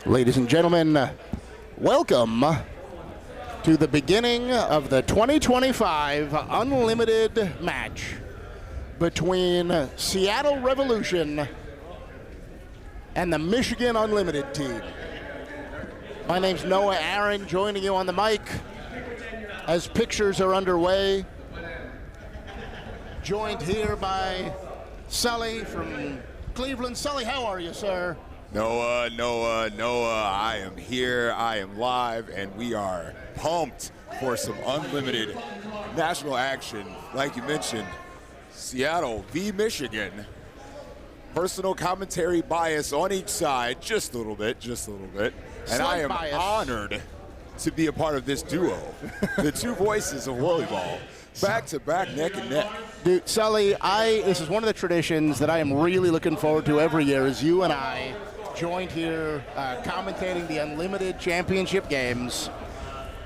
Ladies and gentlemen, welcome to the beginning of the 2025 Unlimited match between Seattle Revolution and the Michigan Unlimited team. My name's Noah Aaron, joining you on the mic as pictures are underway. Joined here by Sully from Cleveland. Sully, how are you, sir? Noah, I am here, I am live, and we are pumped for some unlimited national action. Like you mentioned, Seattle v. Michigan. Personal commentary bias on each side, just a little bit. And I am honored to be a part of this duo. The two voices of Whirlyball, back to back, neck and neck. Dude, Sully, this is one of the traditions that I am really looking forward to every year, is you and I joined here commentating the Unlimited Championship games.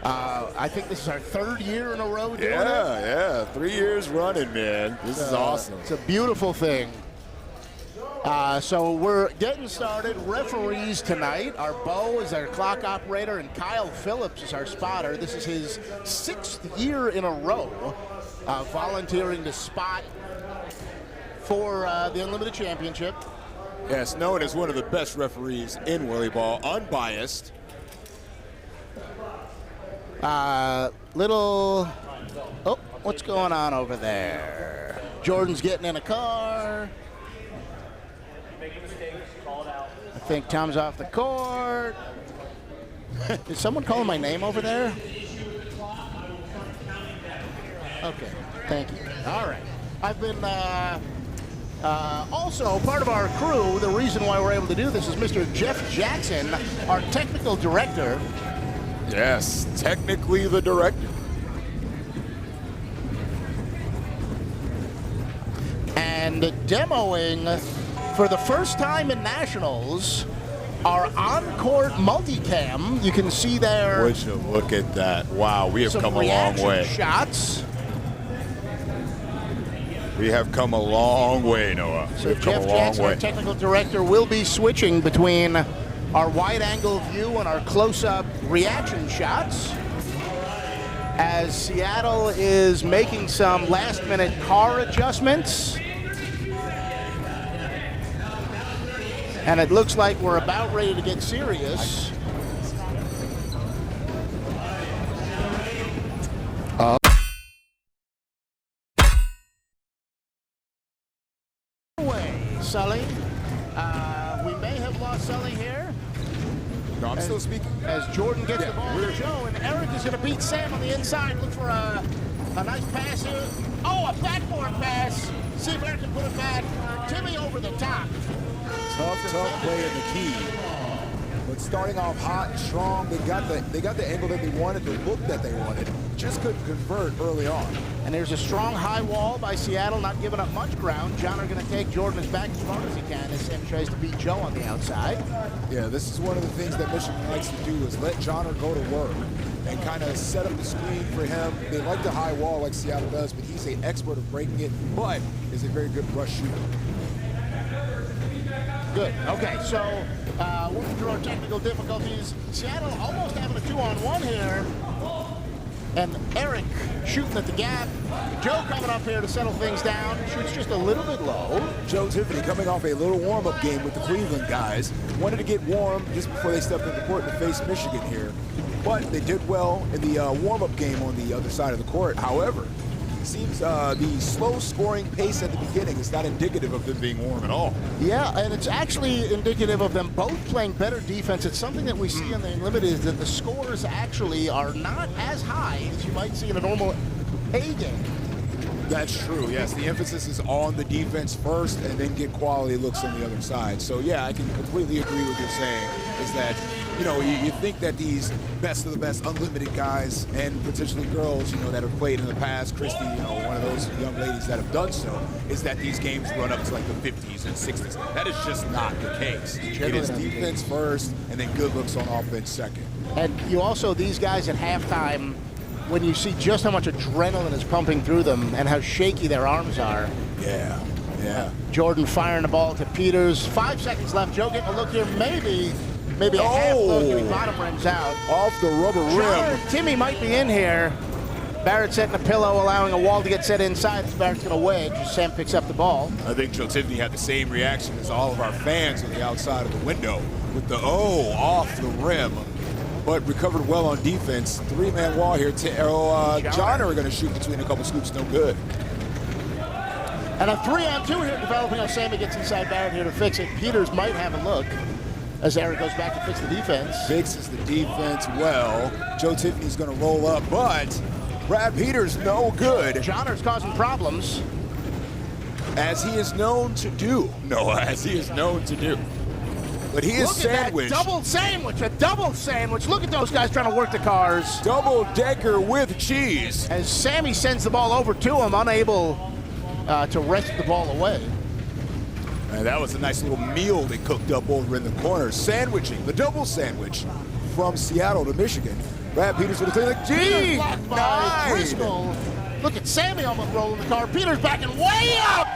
I think this is our third year in a row doing it. Yeah, 3 years running, man. This is awesome. It's a beautiful thing. So we're getting started. Referees tonight. Our Bo is our clock operator, and Kyle Phillips is our spotter. This is his 6th year in a row volunteering to spot for the Unlimited Championship. Yes, known as one of the best referees in Whirlyball, unbiased. What's going on over there? Jordan's getting in a car. I think Tom's off the court. Is someone calling my name over there? Okay, thank you. All right. I've been also part of our crew. The reason why we're able to do this is Mr. Jeff Jackson, our technical director. Yes, technically the director. And demoing for the first time in Nationals our on-court multicam. You can see there. Would you look at that? Wow, we have come a long way. Shots. We have come a long way, Noah. So Jeff Jackson, our technical director, will be switching between our wide-angle view and our close-up reaction shots as Seattle is making some last-minute car adjustments. And it looks like we're about ready to get serious. Sully. We may have lost Sully here. No, I'm still speaking. As Jordan gets the ball to Joe, and Eric is going to beat Sam on the inside. Look for a nice pass here. Oh, a backboard pass. See if Eric can put it back. Timmy over the top. Tough play in the key. But starting off hot and strong, they got the angle that they wanted, the look that they wanted. Just couldn't convert early on. And there's a strong high wall by Seattle, not giving up much ground. John are going to take Jordan as back as far as he can as Sam tries to beat Joe on the outside. Yeah, this is one of the things that Michigan likes to do is let Johnner go to work and kind of set up the screen for him. They like the high wall like Seattle does, but he's an expert of breaking it, but is a very good rush shooter. Good. Okay, so working through our technical difficulties. Seattle almost having a 2-on-1 here. And Eric shooting at the gap. Joe coming up here to settle things down. Shoots just a little bit low. Joe Tiffany coming off a little warm-up game with the Cleveland guys. Wanted to get warm just before they stepped into the court to face Michigan here. But they did well in the warm-up game on the other side of the court. However, it seems the slow scoring pace at the beginning is not indicative of them being warm at all. Yeah, and it's actually indicative of them both playing better defense. It's something that we see in the Unlimited is that the scores actually are not as high as you might see in a normal A game. That's true, yes. The emphasis is on the defense first and then get quality looks on the other side. So, yeah, I can completely agree with what you're saying, is that, you know, you think that these best of the best unlimited guys and potentially girls, you know, that have played in the past, Christy, you know, one of those young ladies that have done so, is that these games run up to like the 50s and 60s. That is just not the case. It is defense first and then good looks on offense second. And you also, these guys at halftime, when you see just how much adrenaline is pumping through them and how shaky their arms are. Yeah. Jordan firing the ball to Peters. 5 seconds left. Joe getting a look here. Maybe maybe a half look, and he bottom rims out. Off the rubber rim. Timmy might be in here. Barrett setting a pillow, allowing a wall to get set inside. Barrett's going to wedge as Sam picks up the ball. I think Joe Tiffany had the same reaction as all of our fans on the outside of the window with the off the rim, but recovered well on defense. Three-man wall here. John are going to shoot between a couple scoops, no good. And a 3-on-2 here developing as Sammy gets inside Barrett here to fix it. Peters might have a look as Eric goes back to fix the defense. Fixes the defense well. Joe Tiffany's going to roll up, but Brad Peters no good. Johnner's causing problems. As he is known to do. As he is known to do. But he is sandwiched. Look at that double sandwich. Look at those guys trying to work the cars. Double-decker with cheese. As Sammy sends the ball over to him, unable to wrest the ball away. And that was a nice little meal they cooked up over in the corner. Sandwiching, the double sandwich from Seattle to Michigan. Brad Peters with a thing like, gee, blocked by Driscoll. Look at Sammy almost rolling the car. Peters backing way up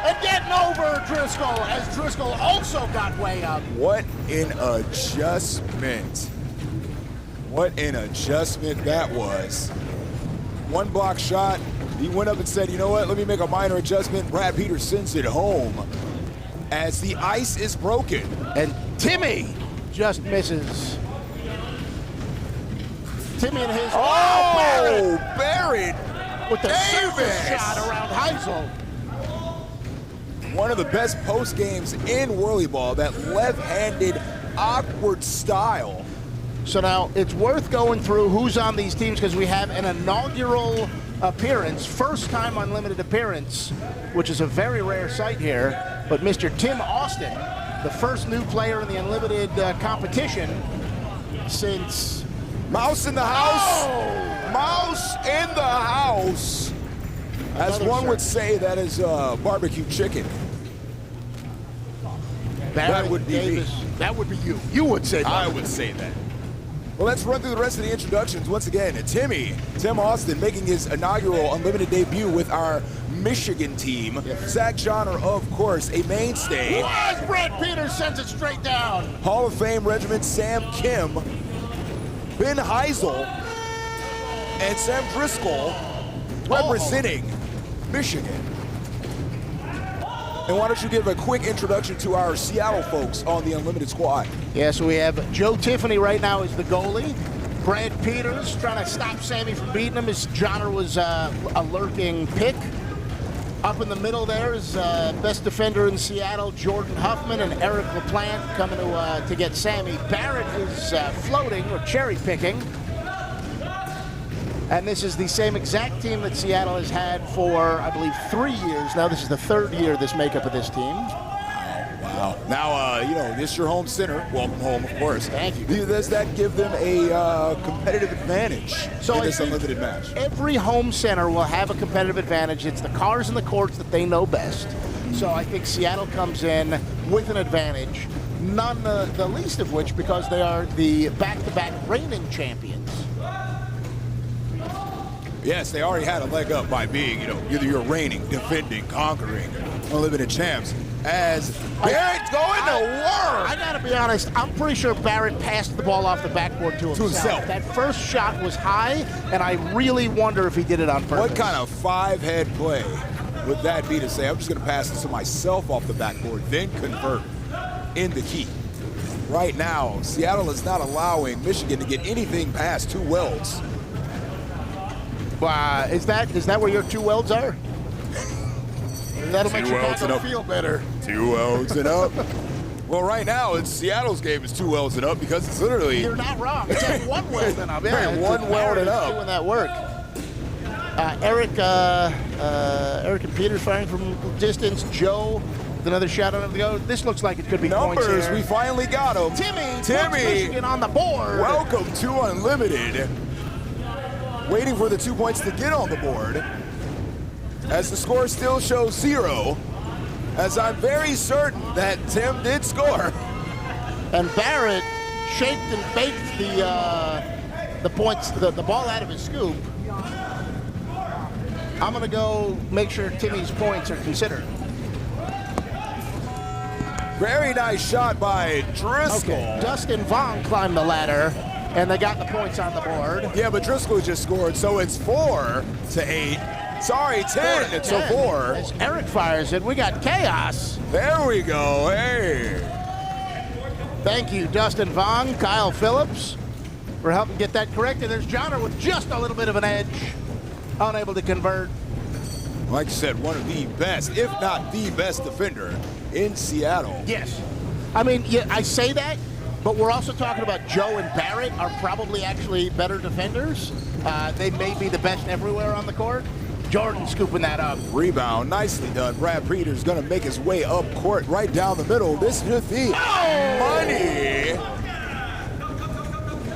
and getting over Driscoll as Driscoll also got way up. What an adjustment. What an adjustment that was. One block shot. He went up and said, you know what, let me make a minor adjustment. Brad Peters sends it home as the ice is broken. And Timmy just misses. Timmy and his... Barrett with the surface shot around Heisel. One of the best post games in Whirlyball, that left-handed awkward style. So now it's worth going through who's on these teams because we have an inaugural appearance, first time unlimited appearance, which is a very rare sight here. But Mr. Tim Austin, the first new player in the unlimited competition since... Mouse in the house. Oh! Mouse in the house. As one would say, that is barbecue chicken. That would be me. That would be you. You would say that. I would say that. Well, let's run through the rest of the introductions. Once again, Tim Austin making his inaugural unlimited debut with our Michigan team. Yes. Zach Johnner, of course, a mainstay. As Brad Peters sends it straight down. Hall of Fame Regiment Sam Kim, Ben Heisel, and Sam Driscoll representing Michigan. And why don't you give a quick introduction to our Seattle folks on the Unlimited squad? Yeah, so we have Joe Tiffany right now as the goalie. Brad Peters trying to stop Sammy from beating him as Johnner was a lurking pick. Up in the middle there is best defender in Seattle, Jordan Huffman, and Eric LaPlante coming to get Sammy. Barrett is floating or cherry picking. And this is the same exact team that Seattle has had for, I believe, 3 years. Now this is the third year, this makeup of this team. Wow. Now, this is your home center. Welcome home, of course. Thank you. Does that give them a competitive advantage in this unlimited match? Every home center will have a competitive advantage. It's the cars and the courts that they know best. So I think Seattle comes in with an advantage, none the least of which because they are the back-to-back reigning champions. Yes, they already had a leg up by being, either you're reigning, defending, conquering, unlimited champs. As Barrett's going to work. I gotta be honest, I'm pretty sure Barrett passed the ball off the backboard to himself. That first shot was high, and I really wonder if he did it on purpose. What kind of five-head play would that be to say, I'm just gonna pass this to myself off the backboard, then convert in the key? Right now, Seattle is not allowing Michigan to get anything past two welds. Is that where your two welds are? That'll make your Chicago feel better. 2 welds and up. Well, right now, it's Seattle's game is 2 welds and up because it's literally... You're not wrong. It's like 1 weld and up. Yeah, 1 weld and up. Doing that work. Eric and Peters firing from distance. Joe with another shot on him to go. This looks like it could be numbers. Points here. We finally got him. Timmy Michigan on the board. Welcome to Unlimited. Waiting for the 2 points to get on the board. As the score still shows 0, as I'm very certain that Tim did score. And Barrett shaped and baked the points, the ball out of his scoop. I'm going to go make sure Timmy's points are considered. Very nice shot by Driscoll. Okay, Dustin Vaughn climbed the ladder, and they got the points on the board. Yeah, but Driscoll just scored, so it's 4-8. Sorry, 10. So 4. As Eric fires it, we got chaos. There we go. Hey. Thank you, Dustin Vaughn, Kyle Phillips, for helping get that correct. And there's Johnner with just a little bit of an edge, unable to convert. Like you said, one of the best, if not the best defender in Seattle. Yes. I mean, yeah, I say that, but we're also talking about Joe and Barrett are probably actually better defenders. They may be the best everywhere on the court. Jordan scooping that up. Rebound, nicely done. Brad Peters going to make his way up court right down the middle. This is the money.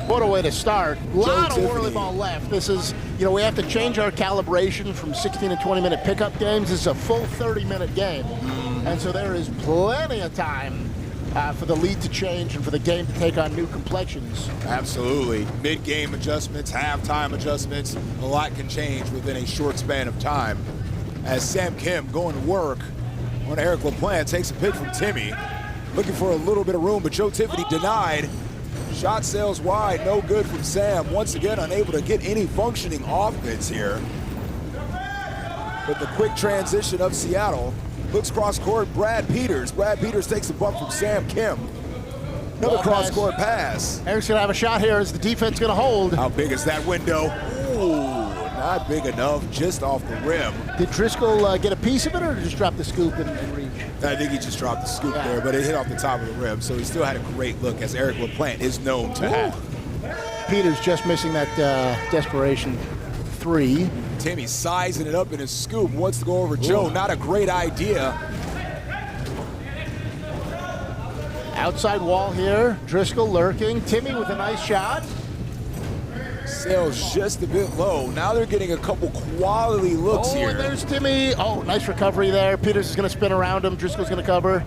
What a way to start. A lot of Whirlyball left. This is, we have to change our calibration from 16 to 20-minute pickup games. This is a full 30-minute game. And so there is plenty of time for the lead to change and for the game to take on new complexions. Absolutely. Mid-game adjustments, halftime adjustments, a lot can change within a short span of time. As Sam Kim going to work on Eric LaPlante, takes a pick from Timmy. Looking for a little bit of room, but Joe Tiffany denied. Shot sails wide, no good from Sam. Once again, unable to get any functioning offense here. But the quick transition of Seattle. Looks cross-court, Brad Peters. Brad Peters takes a bump from Sam Kim. Another cross-court pass. Eric's going to have a shot here. Is the defense going to hold? How big is that window? Ooh, not big enough, just off the rim. Did Driscoll get a piece of it or just drop the scoop and reach? I think he just dropped the scoop there, but it hit off the top of the rim, so he still had a great look, as Eric LaPlante is known to have. Peters just missing that desperation three. Timmy sizing it up in his scoop, wants to go over Joe. Not a great idea. Outside wall here, Driscoll lurking. Timmy with a nice shot. Sails just a bit low. Now they're getting a couple quality looks here. And there's Timmy. Oh, nice recovery there. Peters is going to spin around him. Driscoll's going to cover.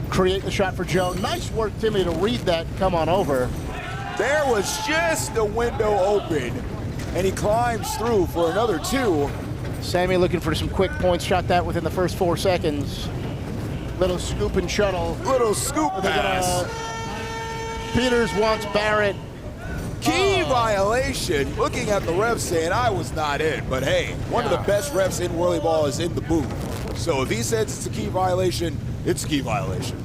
Create the shot for Joe. Nice work, Timmy, to read that. Come on over. There was just a window open, and he climbs through for another 2. Sammy looking for some quick points. Shot that within the first 4 seconds. Little scoop and shuttle. Little scoop pass. Peters wants Barrett. Key violation. Looking at the ref saying I was not in, but hey, one of the best refs in Whirlyball is in the booth. So if he says it's a key violation, it's a key violation.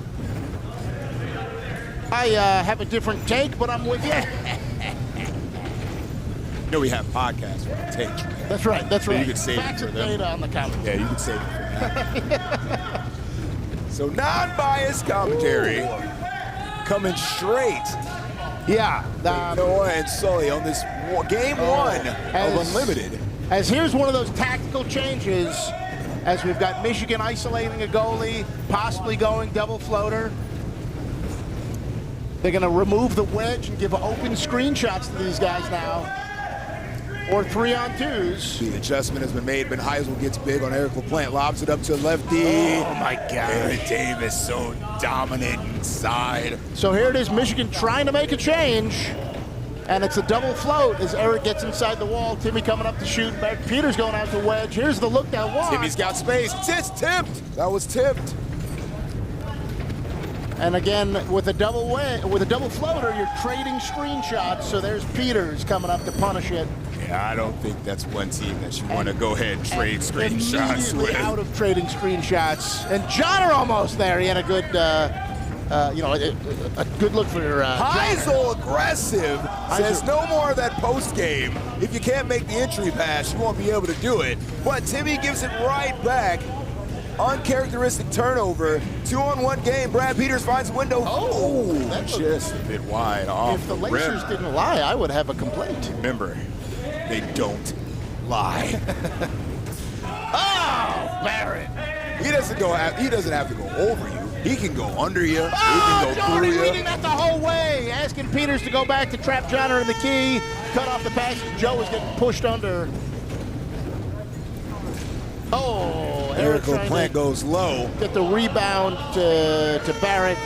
I have a different take, but I'm with you. You know we have podcasts for the take. That's right. That's right. You can save Facts it for and them. data on the comment. Yeah, you can save it for that. So non-biased commentary coming straight. Yeah. Noah and Sully on this game 1 of Unlimited. As here's one of those tactical changes, as we've got Michigan isolating a goalie, possibly going double floater. They're going to remove the wedge and give open screenshots to these guys now. Or 3-on-2s. The adjustment has been made. Ben Heisel gets big on Eric LaPlante, lobs it up to lefty. Oh my God. Aaron Davis so dominant inside. So here it is, Michigan trying to make a change. And it's a double float as Eric gets inside the wall. Timmy coming up to shoot. Peters going out to wedge. Here's the look that was. Timmy's got space. It's tipped. That was tipped. And again, with a double floater, you're trading screenshots. So there's Peters coming up to punish it. Yeah, I don't think that's one team that you want to go ahead and trade screenshots with. Out of trading screenshots. And Johnner almost there. He had a good, a good look for Heisel aggressive. Says no more of that post game. If you can't make the entry pass, you won't be able to do it. But Timmy gives it right back. Uncharacteristic turnover. 2-on-1 game. Brad Peters finds a window. Oh, that's just a bit wide off. If the Lacers didn't lie, I would have a complaint. Remember, they don't lie. Oh, Barrett. He doesn't have to go over you. He can go under you. Oh, he can go Jordan through you. reading that the whole way. Asking Peters to go back to trap Johnner in the key. Cut off the pass. Joe is getting pushed under. Oh, Eric LaPlante goes low. Get the rebound to Barrett.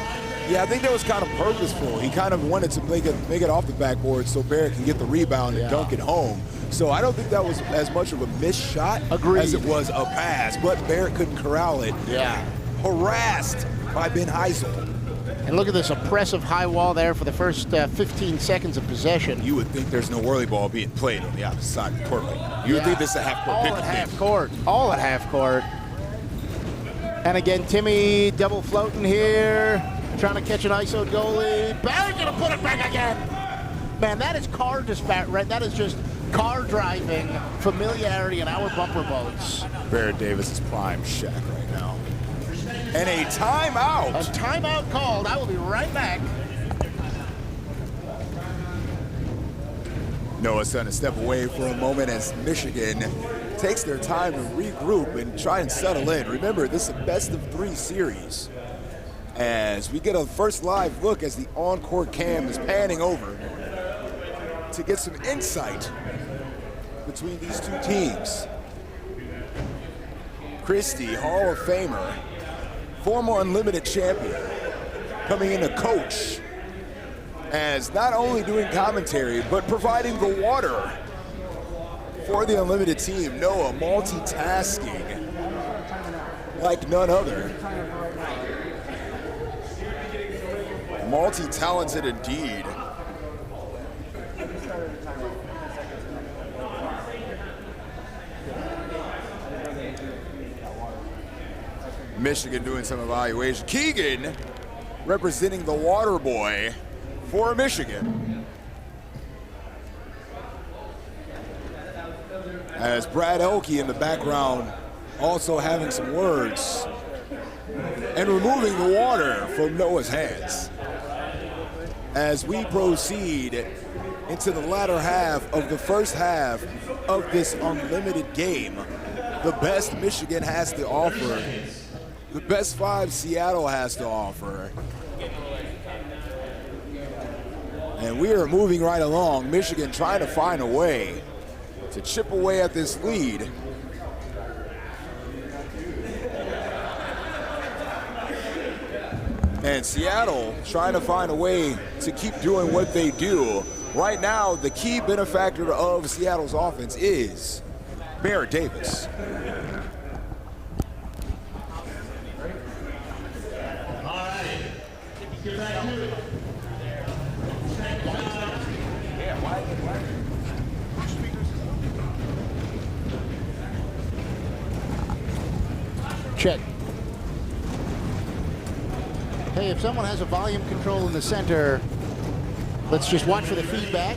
Yeah, I think that was kind of purposeful. He kind of wanted to make it off the backboard so Barrett can get the rebound and dunk it home. So I don't think that was as much of a missed shot as it was a pass, but Barrett couldn't corral it. Yeah. harassed by Ben Heisel. And look at this oppressive high wall there for the first 15 seconds of possession. You would think there's no whirlyball being played on the opposite side of the court. You would think this is a half-court all pick. at half court. All at half court. And again, Timmy double floating here, trying to catch an ISO goalie. Barry gonna put it back again. Man, that is car dispatch, right? That is just car driving familiarity in our bumper boats. Barrett Davis is prime Shaq right now. And a timeout. A timeout called. I will be right back. Noah's going to step away for a moment as Michigan takes their time to regroup and try and settle in. Remember, this is a best-of-3 series. As we get a first live look as the on-court cam is panning over to get some insight between these two teams. Christie, Hall of Famer, former Unlimited champion, coming in to coach as not only doing commentary, but providing the water for the Unlimited team. Noah multitasking like none other. Multi-talented indeed. Michigan doing some evaluation. Keegan representing the water boy for Michigan. As Brad Elke in the background also having some words and removing the water from Noah's hands. As we proceed into the latter half of the first half of this unlimited game, the best Michigan has to offer, the best 5 Seattle has to offer. And we are moving right along. Michigan trying to find a way to chip away at this lead. And Seattle trying to find a way to keep doing what they do. Right now, the key benefactor of Seattle's offense is Barrett Davis. Check. Hey, if someone has a volume control in the center, let's just watch for the feedback.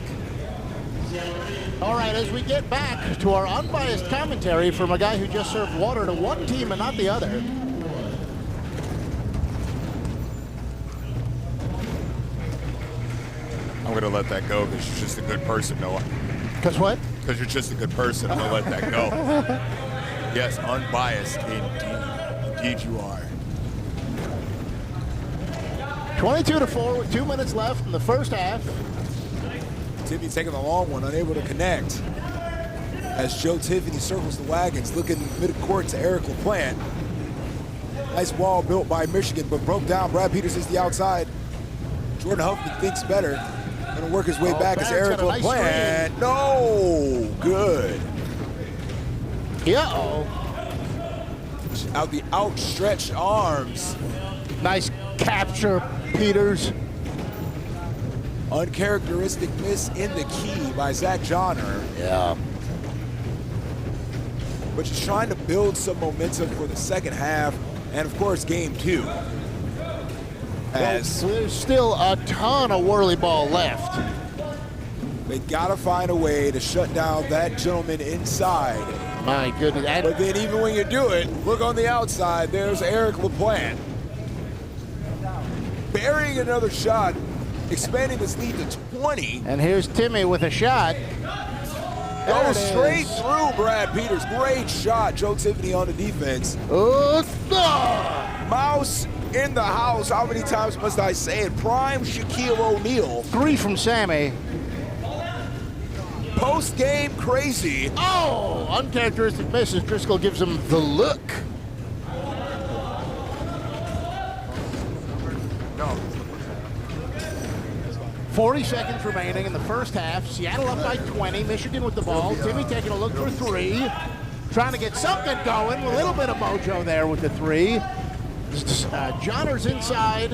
All right, as we get back to our unbiased commentary from a guy who just served water to one team and not the other. I'm going to let that go because you're just a good person, Noah. Because what? Because you're just a good person. I'm going to let that go. Yes, unbiased indeed. Indeed you are. 22-4 with 2 minutes left in the first half. Tiffany taking the long one, unable to connect. As Joe Tiffany circles the wagons, looking mid-court to Eric LaPlante. Nice wall built by Michigan, but broke down. Brad Peters is the outside. Jordan Huffman thinks better. Gonna work his way back as Eric LaPlante. Nice, no, good. Uh-oh. Out the outstretched arms. Nice capture, Peters. Uncharacteristic miss in the key by Zach Johnner. Yeah. But just trying to build some momentum for the second half, and of course, game 2. As there's still a ton of Whirlyball left. They gotta find a way to shut down that gentleman inside. My goodness. But then even when you do it, look on the outside, there's Eric LaPlante. Burying another shot, expanding this lead to 20. And here's Timmy with a shot. Goes straight through Brad Peters. Great shot. Joe Tiffany on the defense. Mouse in the house. How many times must I say it? Prime Shaquille O'Neal. 3 from Sammy. Post-game crazy. Oh, uncharacteristic miss as Driscoll gives him the look. No. 40 seconds remaining in the first half. Seattle up by 20. Michigan with the ball. Timmy taking a look for 3. Trying to get something going. A little bit of mojo there with the 3. Johnner's inside.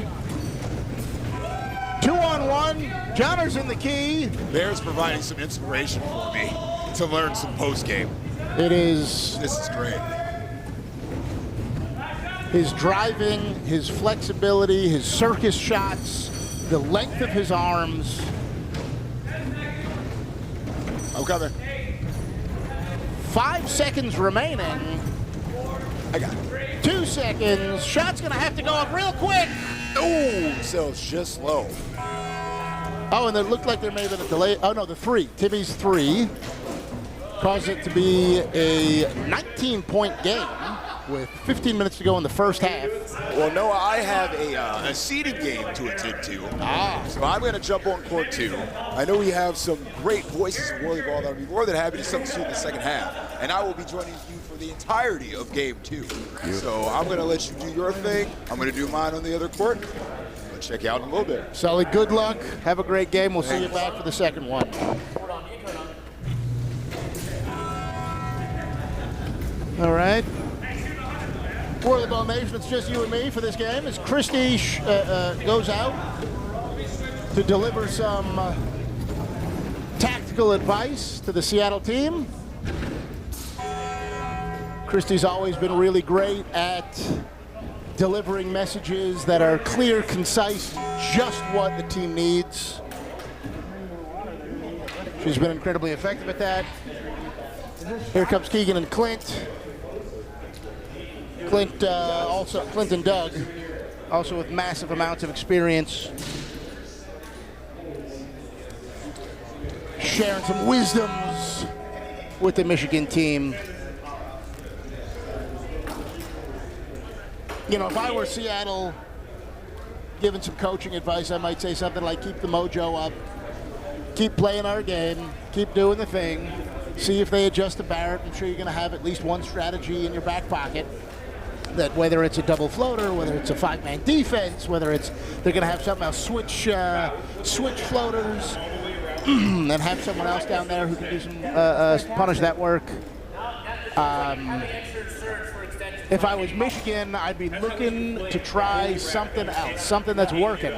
2-on-1. Johnner's in the key. Bears providing some inspiration for me to learn some post-game. It is. This is great. His driving, his flexibility, his circus shots, the length of his arms. I'm coming. 5 seconds remaining. I got it. 2 seconds. Shot's going to have to go up real quick. Oh, so it's just low. Oh, and it looked like there may have been a delay. Oh, no, the 3. Timmy's 3 caused it to be a 19-point game with 15 minutes to go in the first half. Well, Noah, I have a seeding game to attend to. So I'm going to jump on court 2. I know we have some great voices in Whirlyball that I'll be more than happy to substitute in the second half. And I will be joining you for the entirety of game 2. So I'm going to let you do your thing. I'm going to do mine on the other court. I'll check you out in a little bit. Sully, good luck. Have a great game. We'll see you back for the second one. All right. Whirlyball Nation, it's just you and me for this game as Christie goes out to deliver some tactical advice to the Seattle team. Christie's always been really great at delivering messages that are clear, concise, just what the team needs. She's been incredibly effective at that. Here comes Keegan and Clint. Clint and Doug, also with massive amounts of experience, sharing some wisdoms with the Michigan team. You know, if I were Seattle giving some coaching advice, I might say something like keep the mojo up, keep playing our game, keep doing the thing, see if they adjust to Barrett. I'm sure you're going to have at least one strategy in your back pocket. That whether it's a double floater, whether it's a 5-man defense, whether it's they're going to have something else, switch floaters, and have someone else down there who can do some punish that work. If I was Michigan, I'd be looking to try something else, something that's working,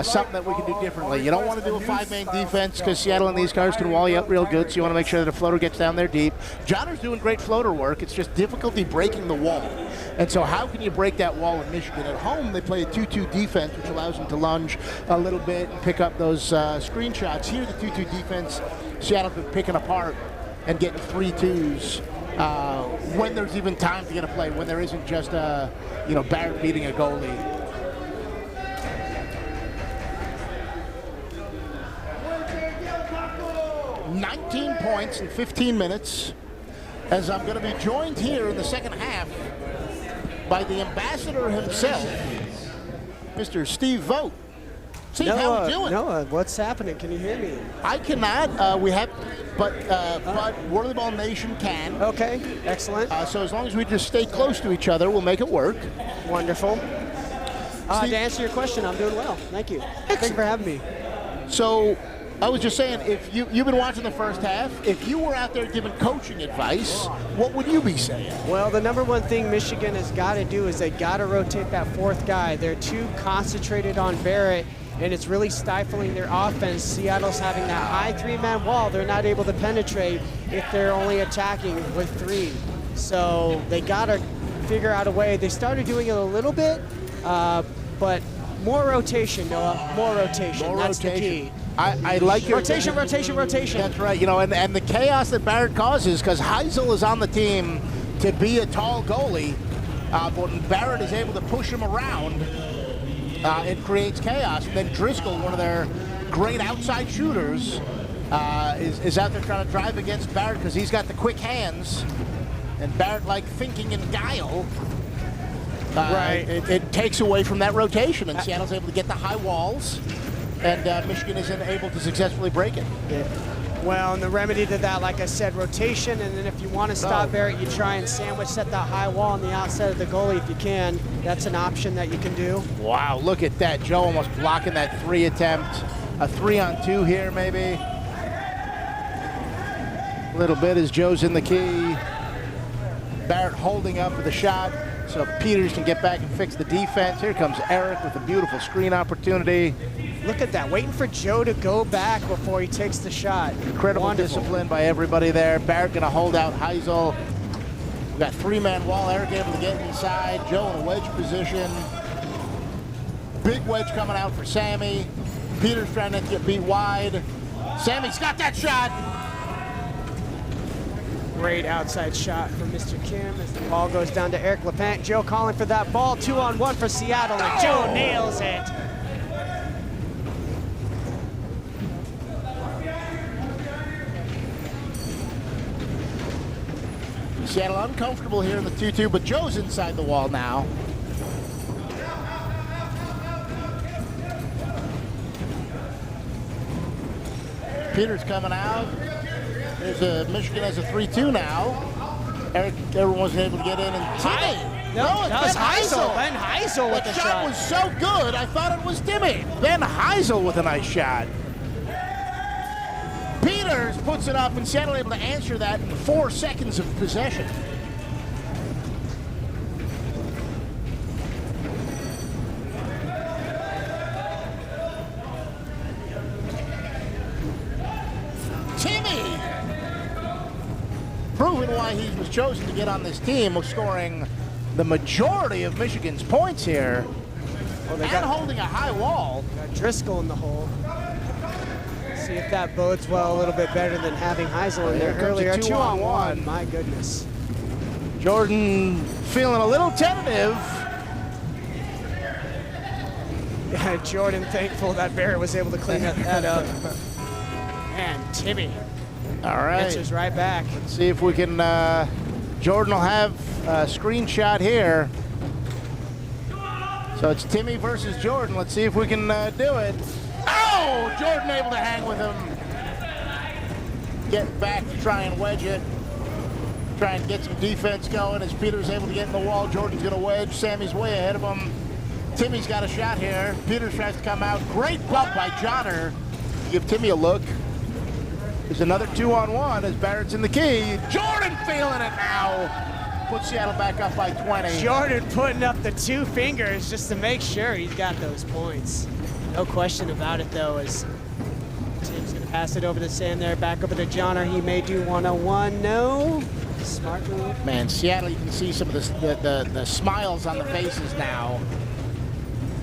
something that we can do differently. You don't want to do a 5-man defense because Seattle and these cars can wall you up real good, so you want to make sure that a floater gets down there deep. Johnner's doing great floater work. It's just difficulty breaking the wall. And so how can you break that wall in Michigan? At home, they play a 2-2 defense, which allows them to lunge a little bit and pick up those screenshots. Here, the 2-2 defense, Seattle's been picking apart and getting 3-2s. When there's even time to get a play, when there isn't just Barrett beating a goalie. $19 points in 15 minutes, as I'm going to be joined here in the second half by the ambassador himself, Mr. Steve Vogt. Steve, how are you doing? Noah, what's happening? Can you hear me? I cannot. But Whirlyball Nation can. Okay, excellent. So as long as we just stay close to each other, we'll make it work. Wonderful. To answer your question, I'm doing well. Thank you. Thank you for having me. So I was just saying, if you've been watching the first half, if you were out there giving coaching advice, what would you be saying? Well, the number one thing Michigan has got to do is they got to rotate that fourth guy. They're too concentrated on Barrett, and it's really stifling their offense. Seattle's having that high 3-man wall. They're not able to penetrate if they're only attacking with 3. So they got to figure out a way. They started doing it a little bit, but more rotation, Noah. More rotation. That's the key. I like your rotation. That's right. And the chaos that Barrett causes, because Heisel is on the team to be a tall goalie, but when Barrett is able to push him around, it creates chaos. And then Driscoll, one of their great outside shooters, is out there trying to drive against Barrett because he's got the quick hands, and Barrett, like thinking in guile. Right. It takes away from that rotation, and Seattle's able to get the high walls. And Michigan isn't able to successfully break it. Well, and the remedy to that, like I said, rotation, and then if you want to stop Barrett, you try and sandwich set that high wall on the outside of the goalie if you can. That's an option that you can do. Wow, look at that. Joe almost blocking that 3 attempt. A 3-on-2 here, maybe. A little bit as Joe's in the key. Barrett holding up for the shot. so Peters can get back and fix the defense. Here comes Eric with a beautiful screen opportunity. Look at that, waiting for Joe to go back before he takes the shot. Incredible discipline by everybody there. Barrett gonna hold out Heisel. We got three-man wall. Eric able to get inside. Joe in a wedge position. Big wedge coming out for Sammy. Peters trying not to get beat wide. Sammy's got that shot. Great outside shot from Mr. Kim as the ball goes down to Eric LePant. Joe calling for that ball, 2-on-1 for Seattle, and Joe nails it. Seattle uncomfortable here in the 2-2, but Joe's inside the wall now. Peters coming out. There's a Michigan has a 3-2 now. Everyone was able to get in and Timmy. No, that was Heisel. Ben Heisel with the shot. The shot was so good, I thought it was Timmy. Ben Heisel with a nice shot. Peters puts it up, and Seattle able to answer that in 4 seconds of possession. Timmy! Proving why he was chosen to get on this team, of scoring the majority of Michigan's points here, and holding a high wall. Got Driscoll in the hole. See if that bodes well a little bit better than having Heisel in there earlier. 2-on-1. My goodness. Jordan feeling a little tentative. Yeah, Jordan thankful that Barrett was able to clean that up. And Timmy. All right. Answers right back. Let's see if we can, Jordan will have a screenshot here. So it's Timmy versus Jordan. Let's see if we can do it. Oh, Jordan able to hang with him. Get back to try and wedge it. Try and get some defense going as Peters able to get in the wall. Jordan's gonna wedge. Sammy's way ahead of him. Timmy's got a shot here. Peters tries to come out. Great bump by Johnner. Give Timmy a look. There's another 2-on-1 as Barrett's in the key. Jordan feeling it now. Puts Seattle back up by 20. Jordan putting up the 2 fingers just to make sure he's got those points. No question about it, though, as Tim's going to pass it over to Sam there. Back over to Johnner. He may do 1-on-1. No. Smart move. Man, Seattle, you can see some of the smiles on the faces now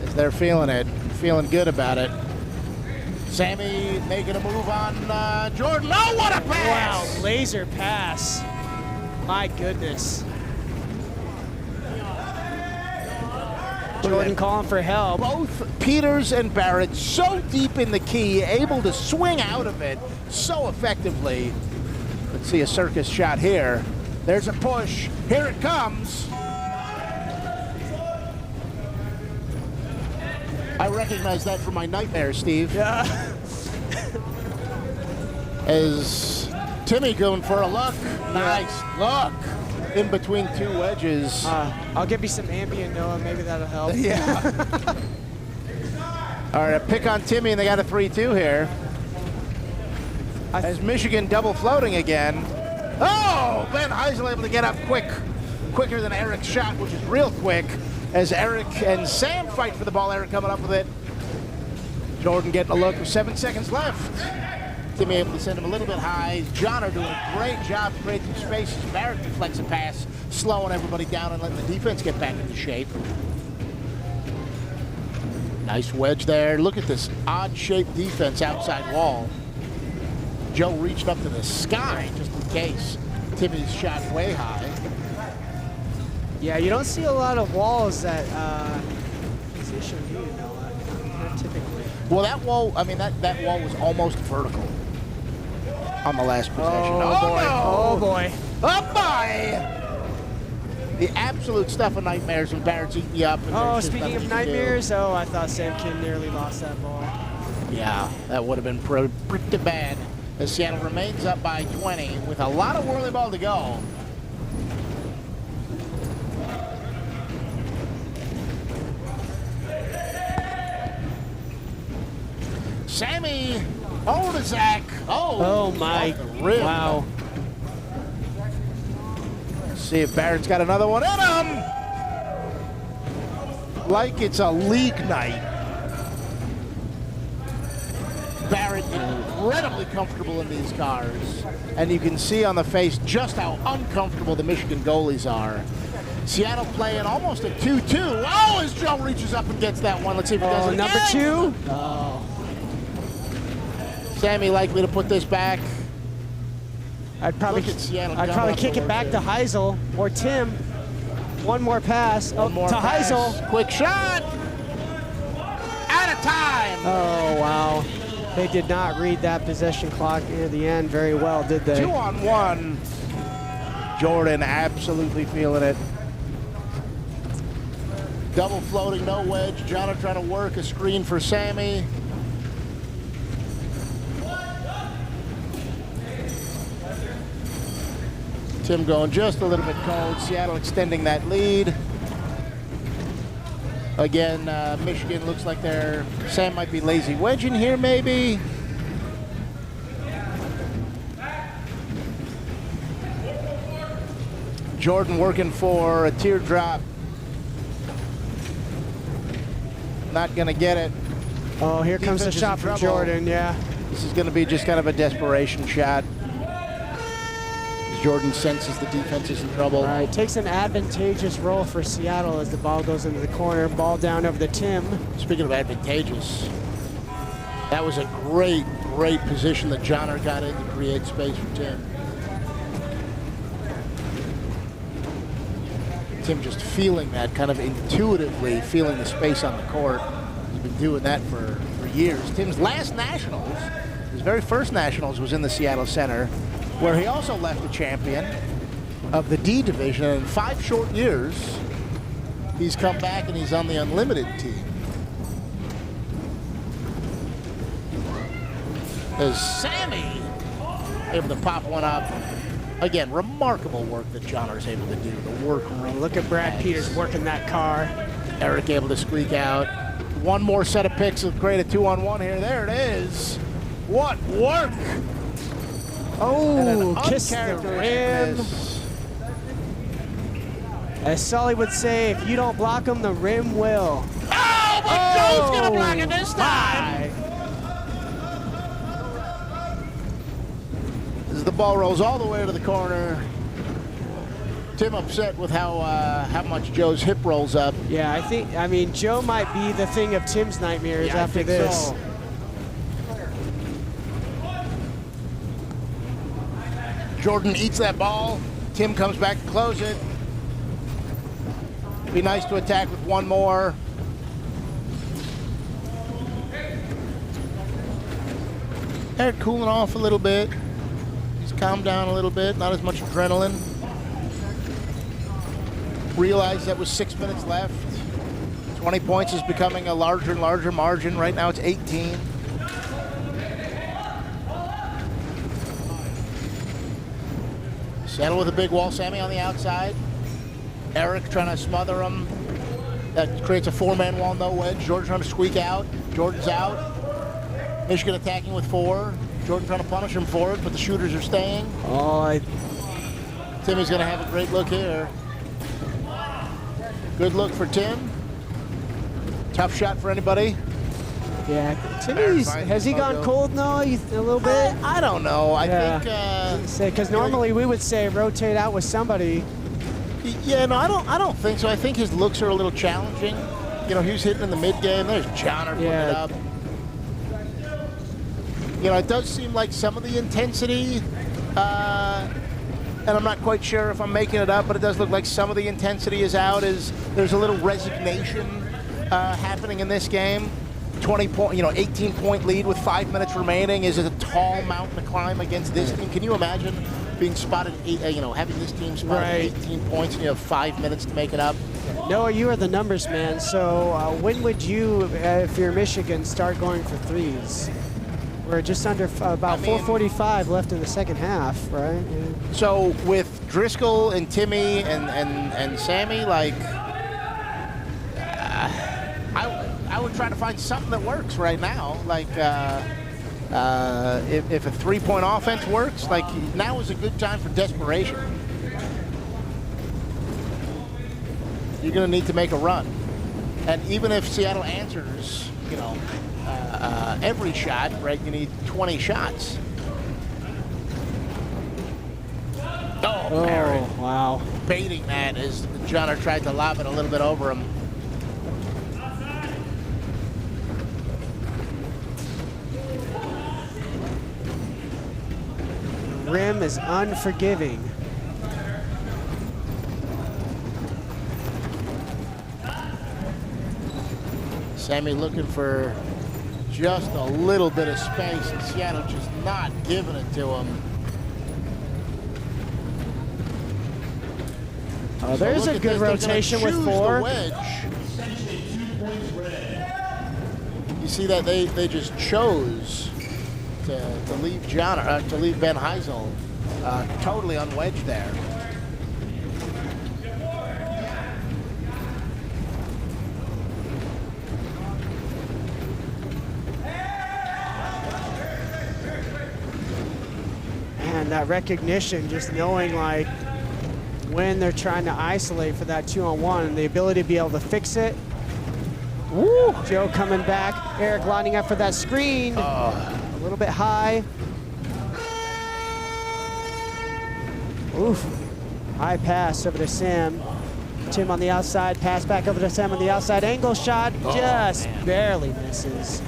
as they're feeling it, feeling good about it. Sammy making a move on Jordan. Oh, what a pass! Wow, laser pass. My goodness. Jordan calling for help. Both Peters and Barrett so deep in the key, able to swing out of it so effectively. Let's see a circus shot here. There's a push. Here it comes. I recognize that from my nightmares, Steve. Yeah. As Timmy going for a look. Nice look. In between 2 wedges. I'll give you some ambient, Noah. Maybe that'll help. Yeah. All right, a pick on Timmy, and they got a 3-2 here. As Michigan double floating again. Oh, Ben Heisel able to get up quicker than Eric's shot, which is real quick. As Eric and Sam fight for the ball, Eric coming up with it. Jordan getting a look with 7 seconds left. Timmy able to send him a little bit high. Johnner doing a great job creating spaces. Barrett deflects a pass, slowing everybody down and letting the defense get back into shape. Nice wedge there. Look at this odd-shaped defense outside wall. Joe reached up to the sky just in case Timmy's shot way high. Yeah, you don't see a lot of walls that position you know, not typically. Well, that wall, I mean, that wall was almost vertical on the last possession. Oh, boy. No. Oh, boy. Up by! The absolute stuff of nightmares when Barrett's eating you up. And Oh, there's just speaking nothing of you can do. nightmares, I thought Sam Kim nearly lost that ball. Yeah, that would have been pretty bad. As Seattle remains up by 20 with a lot of Whirlyball to go. Sammy, over to Zach. Oh my, off the rim. wow. Let's see if Barrett's got another one in him. like it's a league night. Barrett incredibly comfortable in these cars, and you can see on the face just how uncomfortable the Michigan goalies are. Seattle playing almost a 2-2. Oh, as Joe reaches up and gets that one. Let's see if he does it number again. 2. Oh. Sammy likely to put this back. I'd probably kick it back to Heisel or Tim. One more pass. One more to pass. Heisel. Quick shot. Out of time. Oh, wow. They did not read that possession clock near the end very well, did they? 2-on-1. Jordan absolutely feeling it. Double floating, no wedge. Johnner trying to work a screen for Sammy. Tim going just a little bit cold. Seattle extending that lead. Again, Michigan looks like Sam might be lazy wedging here, maybe. Jordan working for a teardrop. Not going to get it. Oh, here comes the shot from Jordan, yeah. This is going to be just kind of a desperation shot. Jordan senses the defense is in trouble. Right, takes an advantageous roll for Seattle as the ball goes into the corner. Ball down over to Tim. Speaking of advantageous, that was a great, great position that Johnner got in to create space for Tim. Tim just feeling that, kind of intuitively feeling the space on the court. He's been doing that for years. Tim's last Nationals, his very first Nationals, was in the Seattle Center, where he also left a champion of the D division. And in 5 short years, he's come back and he's on the unlimited team. As Sammy able to pop one up. Again, remarkable work that Johnner's able to do. The work rate. Look at Brad Peters working that car. Eric able to squeak out. One more set of picks will create a 2-on-1 here. There it is. What work! Oh, kiss the rim. As Sully would say, if you don't block him, the rim will. Oh, but Joe's going to block it this time. As the ball rolls all the way to the corner, Tim upset with how much Joe's hip rolls up. Yeah, I mean, Joe might be the thing of Tim's nightmares after this. So. Jordan eats that ball. Tim comes back to close it. Be nice to attack with one more. Eric cooling off a little bit. He's calmed down a little bit. Not as much adrenaline. Realized that was 6 minutes left. 20 points is becoming a larger and larger margin. Right now it's 18. Settle with a big wall. Sammy on the outside. Eric trying to smother him. That creates a 4-man wall, no wedge. Jordan trying to squeak out. Jordan's out. Michigan attacking with 4. Jordan trying to punish him for it, but the shooters are staying. Timmy's going to have a great look here. Good look for Tim. Tough shot for anybody. Yeah, Timmy's, has he gone cold now a little bit? I don't know. I think because normally we would say rotate out with somebody. Yeah, no, I don't think so. I think his looks are a little challenging. You know, he was hitting in the mid game. There's Johnner putting it up. You know, it does seem like some of the intensity, and I'm not quite sure if I'm making it up, but it does look like some of the intensity is out. There's a little resignation happening in this game. 18-point lead with 5 minutes remaining is a tall mountain to climb against this team. Can you imagine being spotted, having this team spotted 18 points and you have 5 minutes to make it up? Noah, you are the numbers man. So when would you, if you're Michigan, start going for threes? We're just under about 4:45 left in the second half, right? Yeah. So with Driscoll and Timmy and Sammy, like, I would try to find something that works right now. Like, if a 3-point offense works, like, now is a good time for desperation. You're going to need to make a run. And even if Seattle answers, you know, every shot, right, you need 20 shots. Oh, Barrett wow. baiting that as Johnner tried to lob it a little bit over him. Rim is unforgiving. Sammy looking for just a little bit of space, and Seattle just not giving it to him. Oh, there's a good rotation with 4. The wedge. You see that they just chose to leave to leave Ben Heisel totally unwedged there. And that recognition, just knowing like when they're trying to isolate for that 2-on-1 and the ability to be able to fix it. Woo! Joe coming back. Eric lining up for that screen. A little bit high. Oof. High pass over to Sam. Tim on the outside. Pass back over to Sam on the outside. Angle shot just barely misses.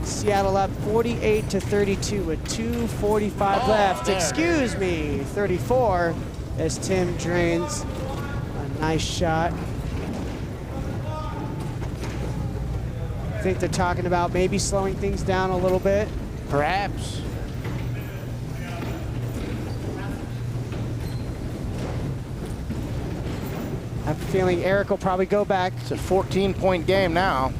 Seattle up 48-32 with 2:45 left. Excuse me, 34 as Tim drains a nice shot. I think they're talking about maybe slowing things down a little bit. Perhaps. I have a feeling Eric will probably go back. It's a 14-point game now.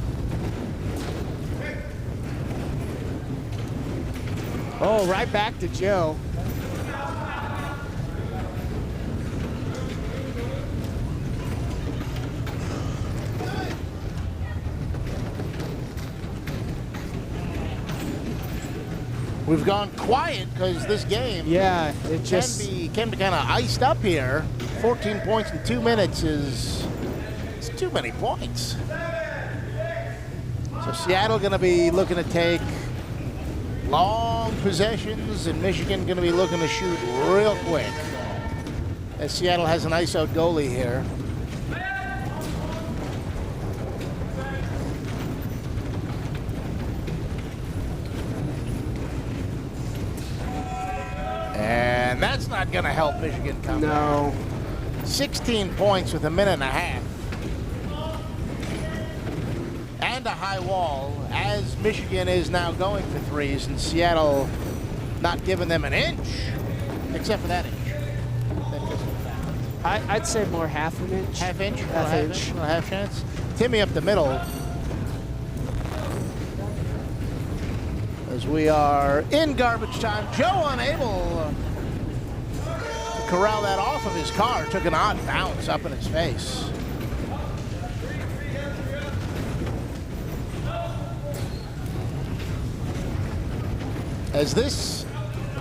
Oh, right back to Joe. We've gone quiet because this game it just can be kind of iced up here. 14 points in 2 minutes is too many points. So Seattle going to be looking to take long possessions, and Michigan going to be looking to shoot real quick, as Seattle has an ISO goalie here. And that's not going to help Michigan come back. no. 16 points with a minute and a half. And a high wall, as Michigan is now going for threes, and Seattle not giving them an inch, except for that inch. I'd say more half an inch. Half inch? Half inch. Little half chance. Timmy up the middle. As we are in garbage time. Joe unable to corral that off of his car. Took an odd bounce up in his face. As this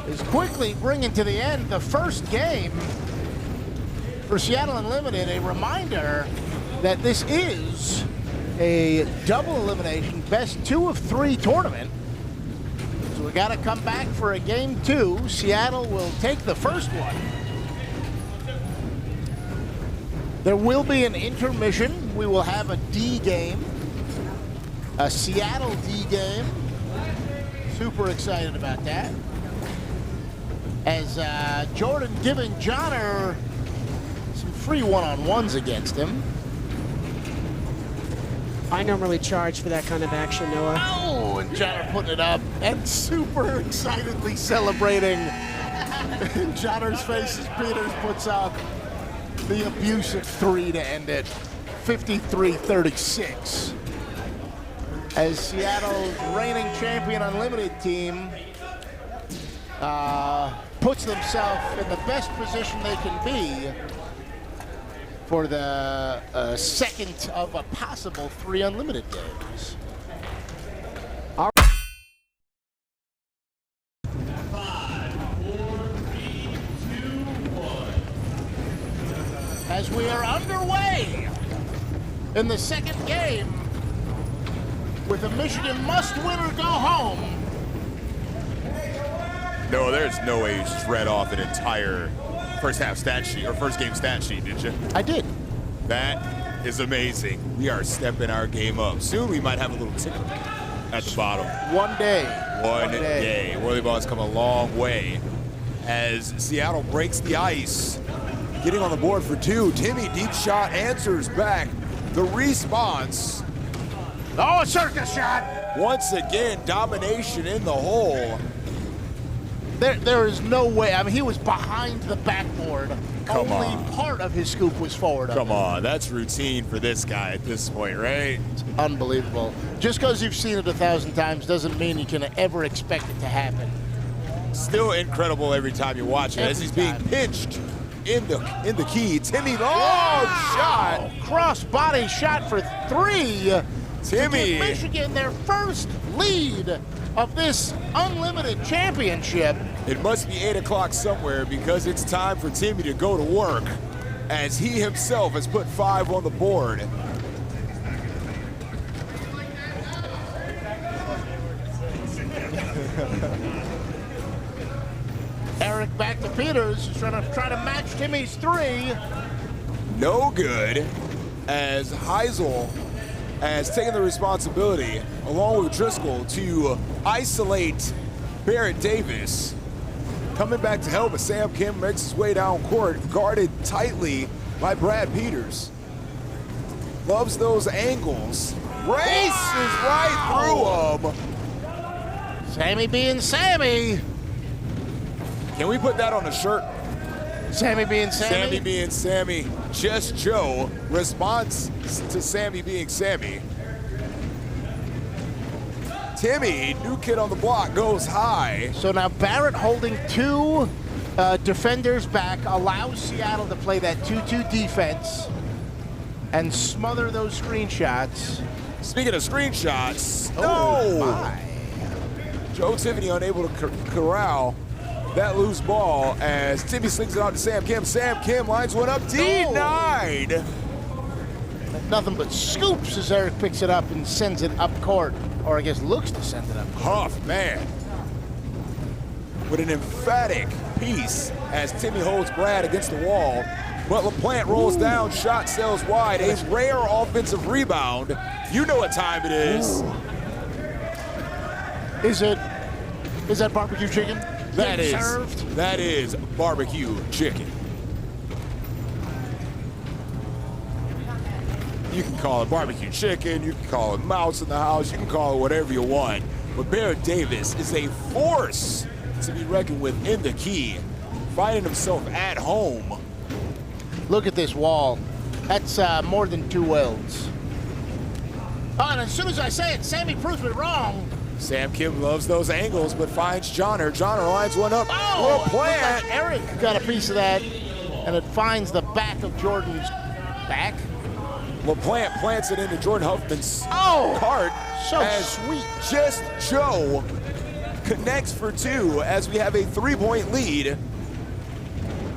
is quickly bringing to the end the first game for Seattle Unlimited. A reminder that this is a double elimination, best 2 of 3 tournament. So we got to come back for a game 2. Seattle will take the first one. There will be an intermission. We will have a D game, a Seattle D game. Super excited about that. As Jordan giving Johnner some free one-on-ones against him. I normally charge for that kind of action, Noah. Oh, and Johnner putting it up and super excitedly celebrating. In Johnner's face as Peters puts up the abusive 3 to end it. 53-36. As Seattle's reigning champion Unlimited team puts themselves in the best position they can be for the second of a possible 3 Unlimited games. As we are underway in the second game with a Michigan must-win or go home. No, there's no way you just read off an entire first half stat sheet, or first game stat sheet, did you? I did. That is amazing. We are stepping our game up. Soon we might have a little ticker at the bottom. One day. One day. Whirlyball has come a long way as Seattle breaks the ice. Getting on the board for 2. Timmy, deep shot, answers back. The response. Oh, a circus shot. Once again, domination in the hole. There is no way. I mean, he was behind the backboard. Come Only on. part of his scoop was forward. Come on, that's routine for this guy at this point, right? Unbelievable. Just because you've seen it 1,000 times doesn't mean you can ever expect it to happen. Still incredible every time you watch it as he's being pinched in the key. Timmy, long shot. Cross body shot for 3. Timmy. To give Michigan their first lead of this unlimited championship. It must be 8 o'clock somewhere because it's time for Timmy to go to work as he himself has put 5 on the board. Eric back to Peters, who's trying to match Timmy's 3. No good as Heisel has taken the responsibility, along with Driscoll, to isolate Barrett Davis. Coming back to help as Sam Kim makes his way down court, guarded tightly by Brad Peters. Loves those angles. Races right through him. Sammy being Sammy. Can we put that on a shirt? Sammy being Sammy. Sammy being Sammy. Just Joe. Response to Sammy being Sammy. Timmy, new kid on the block, goes high. So now Barrett holding 2 defenders back allows Seattle to play that 2-2 defense and smother those screenshots. Speaking of screenshots, Oh, no! my. Joe Tiffany unable to corral that loose ball as Timmy slings it out to Sam Kim. Sam Kim lines one up, denied. Nothing but scoops as Eric picks it up and sends it up court, or I guess looks to send it up court. Huff, man. With an emphatic piece as Timmy holds Brad against the wall. But LaPlante rolls down, shot sails wide. A rare offensive rebound. You know what time it is. Is that barbecue chicken? That is served? That is barbecue chicken. You can call it barbecue chicken, you can call it mouse in the house, you can call it whatever you want. But Barrett Davis is a force to be reckoned with in the key, finding himself at home. Look at this wall. That's more than 2 welds. Oh, and as soon as I say it, Sammy proves me wrong. Sam Kim loves those angles, but finds Johnner. Johnner lines one up. Oh, LaPlante. like Eric got a piece of that, and it finds the back of Jordan's back. LaPlante plants it into Jordan Huffman's Oh, cart. so as sweet. Just Joe connects for 2 as we have a 3-point lead.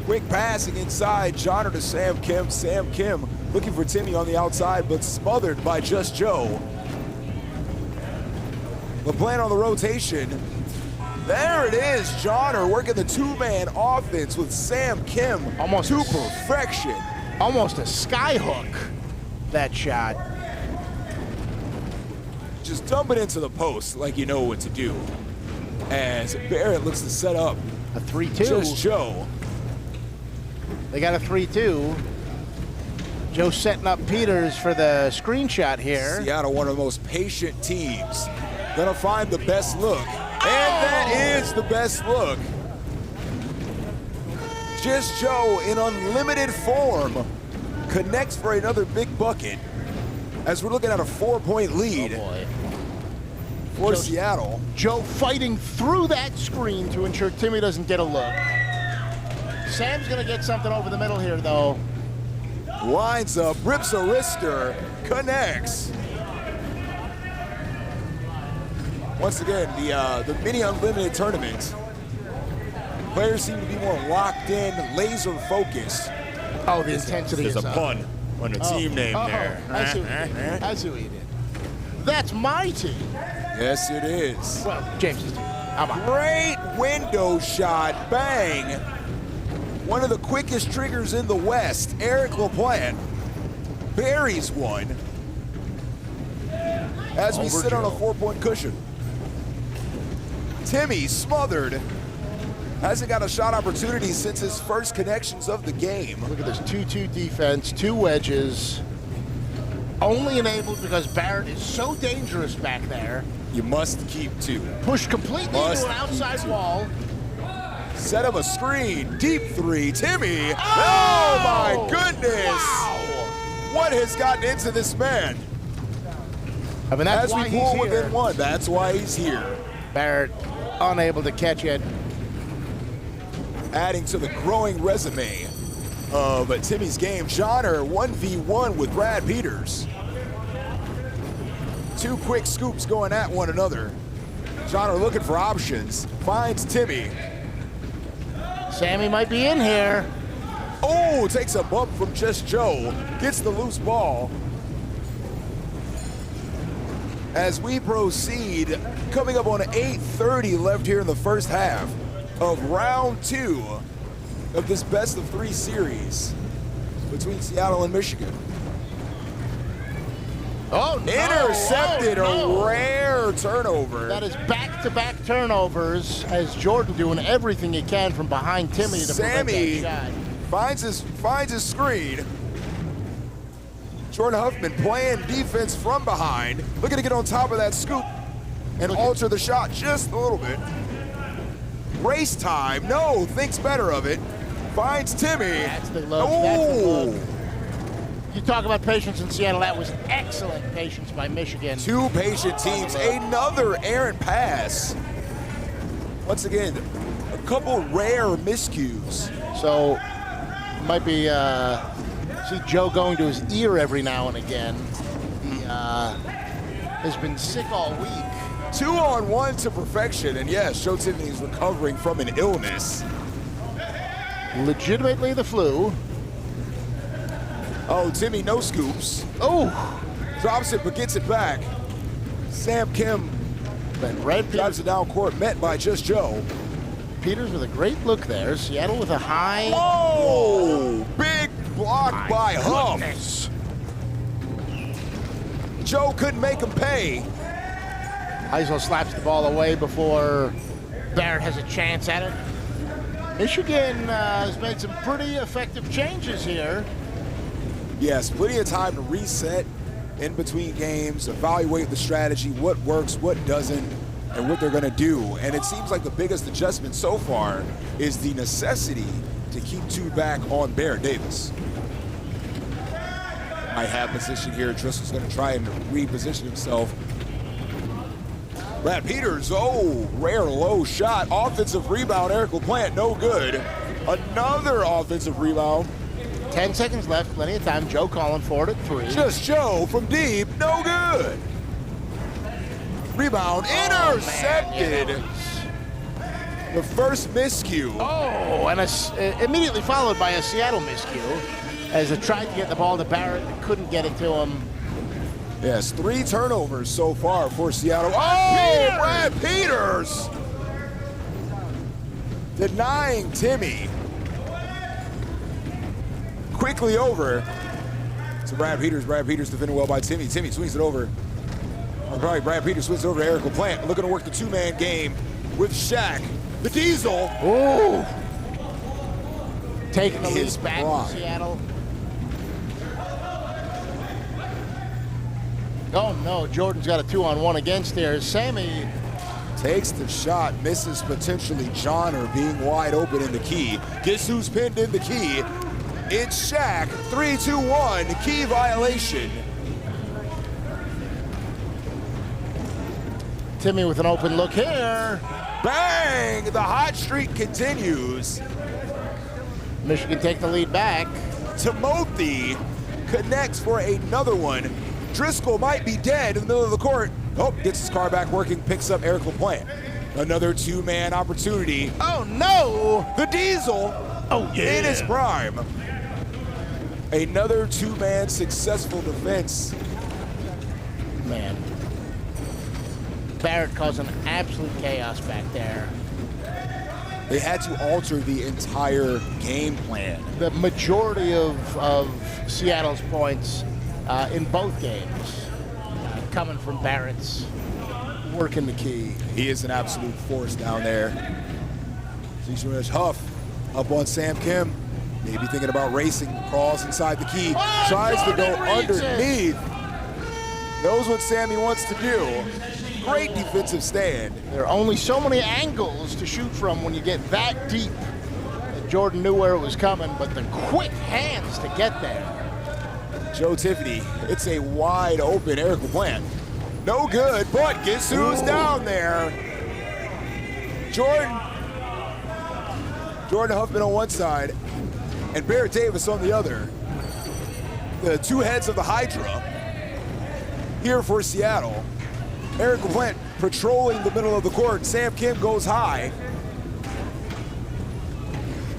Quick passing inside, Johnner to Sam Kim. Sam Kim looking for Timmy on the outside, but smothered by Just Joe. LaPlante on the rotation. There it is, Johnner working the 2-man offense with Sam Kim. Almost to perfection. Almost a sky hook, that shot. Just dump it into the post like you know what to do. As Barrett looks to set up A 3-2. Just Joe. They got a 3-2. Joe setting up Peters for the screenshot here. Seattle, one of the most patient teams. Gonna find the best look. And that is the best look. Just Joe in unlimited form connects for another big bucket as we're looking at a 4-point lead for Seattle. Joe fighting through that screen to ensure Timmy doesn't get a look. Sam's gonna get something over the middle here though. Lines up, rips a wrister, connects. Once again, the mini unlimited tournament. Players seem to be more locked in, laser focused. Oh, the intensity There's is a up. pun on the team name there. I see what you did. That's my team. Yes, it is. Well, James's team. How about Great window shot, bang. One of the quickest triggers in the West, Eric LaPlante, buries one as we sit on a 4-point cushion. Timmy smothered. Hasn't got a shot opportunity since his first connections of the game. Look at this 2-2 defense, 2 wedges. Only enabled because Barrett is so dangerous back there. You must keep 2. Pushed completely into an outside wall. Set up a screen, deep 3, Timmy. Oh my goodness. Wow. What has gotten into this man? I mean, that's As why we he's pull here. within 1, that's why he's here. Barrett unable to catch it. Adding to the growing resume of Timmy's game, Johnner 1v1 with Brad Peters. 2 quick scoops going at one another. Johnner looking for options, finds Timmy. Sammy might be in here. Oh, takes a bump from Just Joe, gets the loose ball. As we proceed, coming up on 8:30 left here in the first half of round 2 of this best of 3 series between Seattle and Michigan. Oh, no. Intercepted, Oh, no. a rare turnover. That is back-to-back turnovers as Jordan doing everything he can from behind Timmy to Sammy prevent that shot. finds his screen. Jordan Huffman playing defense from behind, looking to get on top of that scoop and alter the shot just a little bit. Race time, no, thinks better of it. Finds Timmy. That's the look. That's the look. You talk about patience in Seattle. That was excellent patience by Michigan. 2 patient teams. Another errant pass. Once again, a couple rare miscues. So, might be see Joe going to his ear every now and again. He has been sick all week. 2-on-1 to perfection, and yes, Joe Tiffany is recovering from an illness. Legitimately the flu. Oh, Timmy, no scoops. Oh, Drops it, but gets it back. Sam Kim but Red drives Peters, it down court, met by Just Joe. Peters with a great look there. Seattle with a high. Whoa! Big block My by Huff. goodness. Joe couldn't make him pay. Heisel slaps the ball away before Barrett has a chance at it. Michigan has made some pretty effective changes here. Yes, plenty of time to reset in between games, evaluate the strategy, what works, what doesn't, and what they're going to do. And it seems like the biggest adjustment so far is the necessity to keep 2 back on Barrett Davis. Might have position here. Driscoll's going to try and reposition himself. Brad Peters, oh, rare low shot. Offensive rebound, Eric LaPlante, no good. Another offensive rebound. 10 seconds left, plenty of time. Joe calling for it at 3. Just Joe from deep, no good. Rebound, intercepted. Man, The first miscue. oh, and immediately followed by a Seattle miscue as it tried to get the ball to Barrett and couldn't get it to him. Yes, 3 turnovers so far for Seattle. Oh, Brad Peters! Denying Timmy. Quickly over to Brad Peters. Brad Peters defended well by Timmy. Timmy swings it over. Probably Brad Peters swings it over to Eric LaPlante. Looking to work the 2-man game with Shaq. The Diesel. Ooh. Taking the His lead back pride. to Seattle. Oh no, Jordan's got a 2-on-1 against there. Sammy Takes the shot, misses potentially Johnner being wide open in the key. Guess who's pinned in the key? It's Shaq, 3-2-1, key violation. Timmy with an open look here. Bang, the hot streak continues. Michigan take the lead back. Timothy connects for another one. Driscoll might be dead in the middle of the court. Oh, gets his car back working, picks up Eric LaPlante. Another 2-man opportunity. Oh no! The Diesel Oh yeah! in his prime. Another two-man successful defense. Man. Barrett causing absolute chaos back there. They had to alter the entire game plan. The majority of Seattle's points in both games coming from Barrett's working the key. He is an absolute force down there. Seamus Huff up on Sam Kim. Maybe thinking about racing, crawls inside the key. Oh, tries to go Jordan reads underneath. Knows what Sammy wants to do. Great defensive stand. There are only so many angles to shoot from when you get that deep. And Jordan knew where it was coming, but the quick hands to get there. Joe Tiffany, it's a wide open Eric LaPlante. No good, but guess who's down there? Jordan Huffman on one side and Barrett Davis on the other. The two heads of the Hydra here for Seattle. Eric LaPlante patrolling the middle of the court. Sam Kim goes high.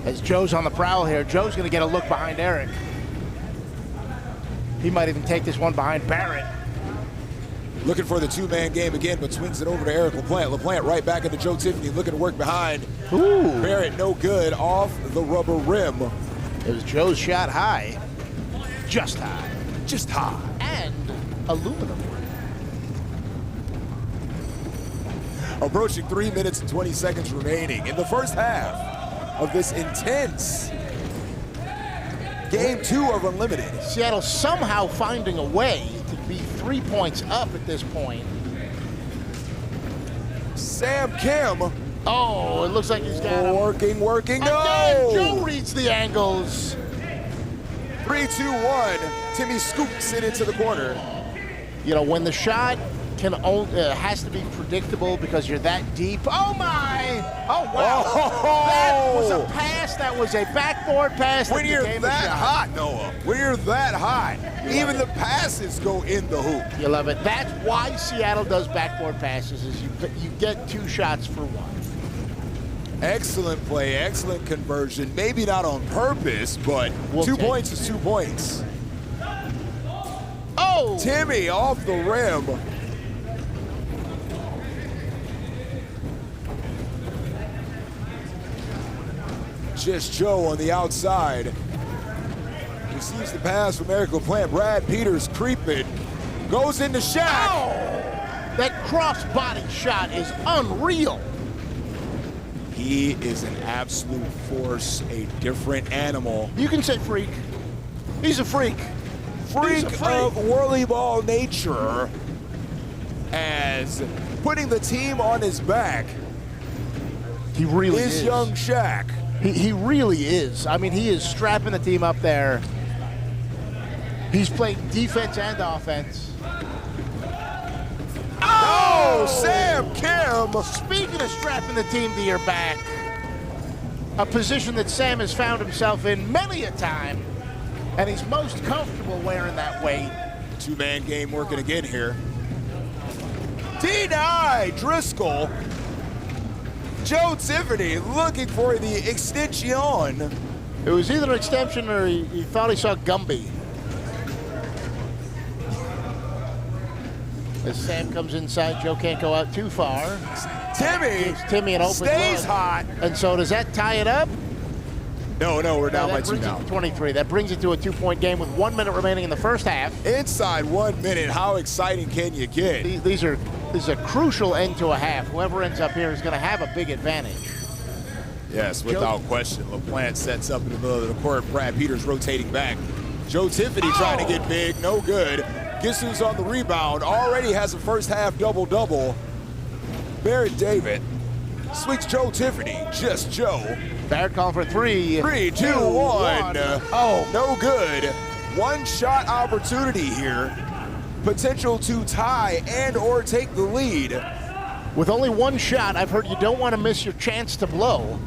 As Joe's on the prowl here, Joe's going to get a look behind Eric. He might even take this one behind Barrett. Looking for the two-man game again, but swings it over to Eric LaPlante. LaPlante right back into Joe Tiffany, looking to work behind. Ooh. Barrett no good, off the rubber rim. It was Joe's shot high. Just high. Just high. And aluminum. Approaching 3 minutes and 20 seconds remaining in the first half of this intense Game 2 of Unlimited. Seattle somehow finding a way to be 3 points up at this point. Sam Kim. Oh, it looks like he's got him. Working, And no! then Joe reads the angles. 3-2-1. Timmy scoops it into the corner. You know, when the shot has to be predictable because you're that deep. Oh my! Oh wow! Oh. That was a pass. That was a backboard pass. When you're that hot, Noah, when you're that hot, even the passes go in the hoop. You love it. That's why Seattle does backboard passes. Is you get two shots for one. Excellent play, excellent conversion. Maybe not on purpose, but We'll 2 take points is 2 points. Oh! Timmy off the rim. Just Joe on the outside. Receives the pass from Eric LaPlante. Brad Peters creeping. Goes into Shaq. Oh! That cross-body shot is unreal. He is an absolute force, a different animal. You can say freak. He's a freak. Freak of Whirlyball nature, as putting the team on his back He really is is. young Shaq. He really is. I mean, he is strapping the team up there. He's playing defense and offense. Oh, Sam Kim. Speaking of strapping the team to your back, a position that Sam has found himself in many a time, and he's most comfortable wearing that weight. Two-man game working again here. Denied Driscoll. Joe Tiffany looking for the extension. It was either an extension or he thought he saw Gumby. As Sam comes inside, Joe can't go out too far. Timmy Gives Timmy an open stays look. hot. And so does that tie it up? No, we're down by that 2 brings now. it to 23. That brings it to a 2-point game with 1 minute remaining in the first half. Inside 1 minute, how exciting can you get? This is a crucial end to a half. Whoever ends up here is going to have a big advantage. Yes, without question. LaPlante sets up in the middle of the court. Brad Peters rotating back. Joe Tiffany trying to get big, no good. Guess who's on the rebound? Already has a first half double-double. Barrett David swings Joe Tiffany, just Joe. Barrett calling for 3. 3, 2, 1. Oh, No good. One shot opportunity here. Potential to tie and or take the lead. with only one shot, I've heard you don't want to miss your chance to blow.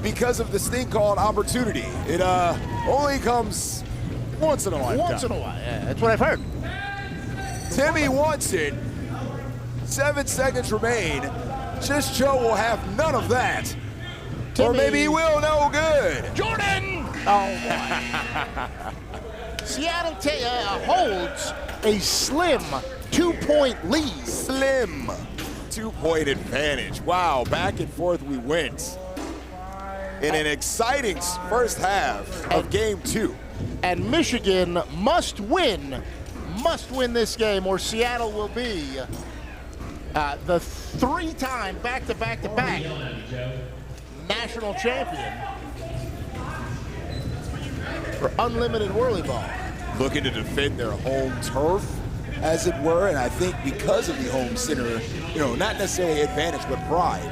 Because of this thing called opportunity. It only comes once in a lifetime. Once in a while, yeah, that's what I've heard. Timmy wants it. 7 seconds remain. Just Joe will have none of that. Or Timmy. maybe he will, no good. Jordan! Oh, boy. Seattle holds a slim 2-point lead. Slim 2-point advantage. Wow, back and forth we went in an exciting first half of game 2. And Michigan must win this game, or Seattle will be the 3-time back-to-back-to-back national champion for unlimited Whirlyball. Looking to defend their home turf, as it were, and I think because of the home center, not necessarily advantage, but pride.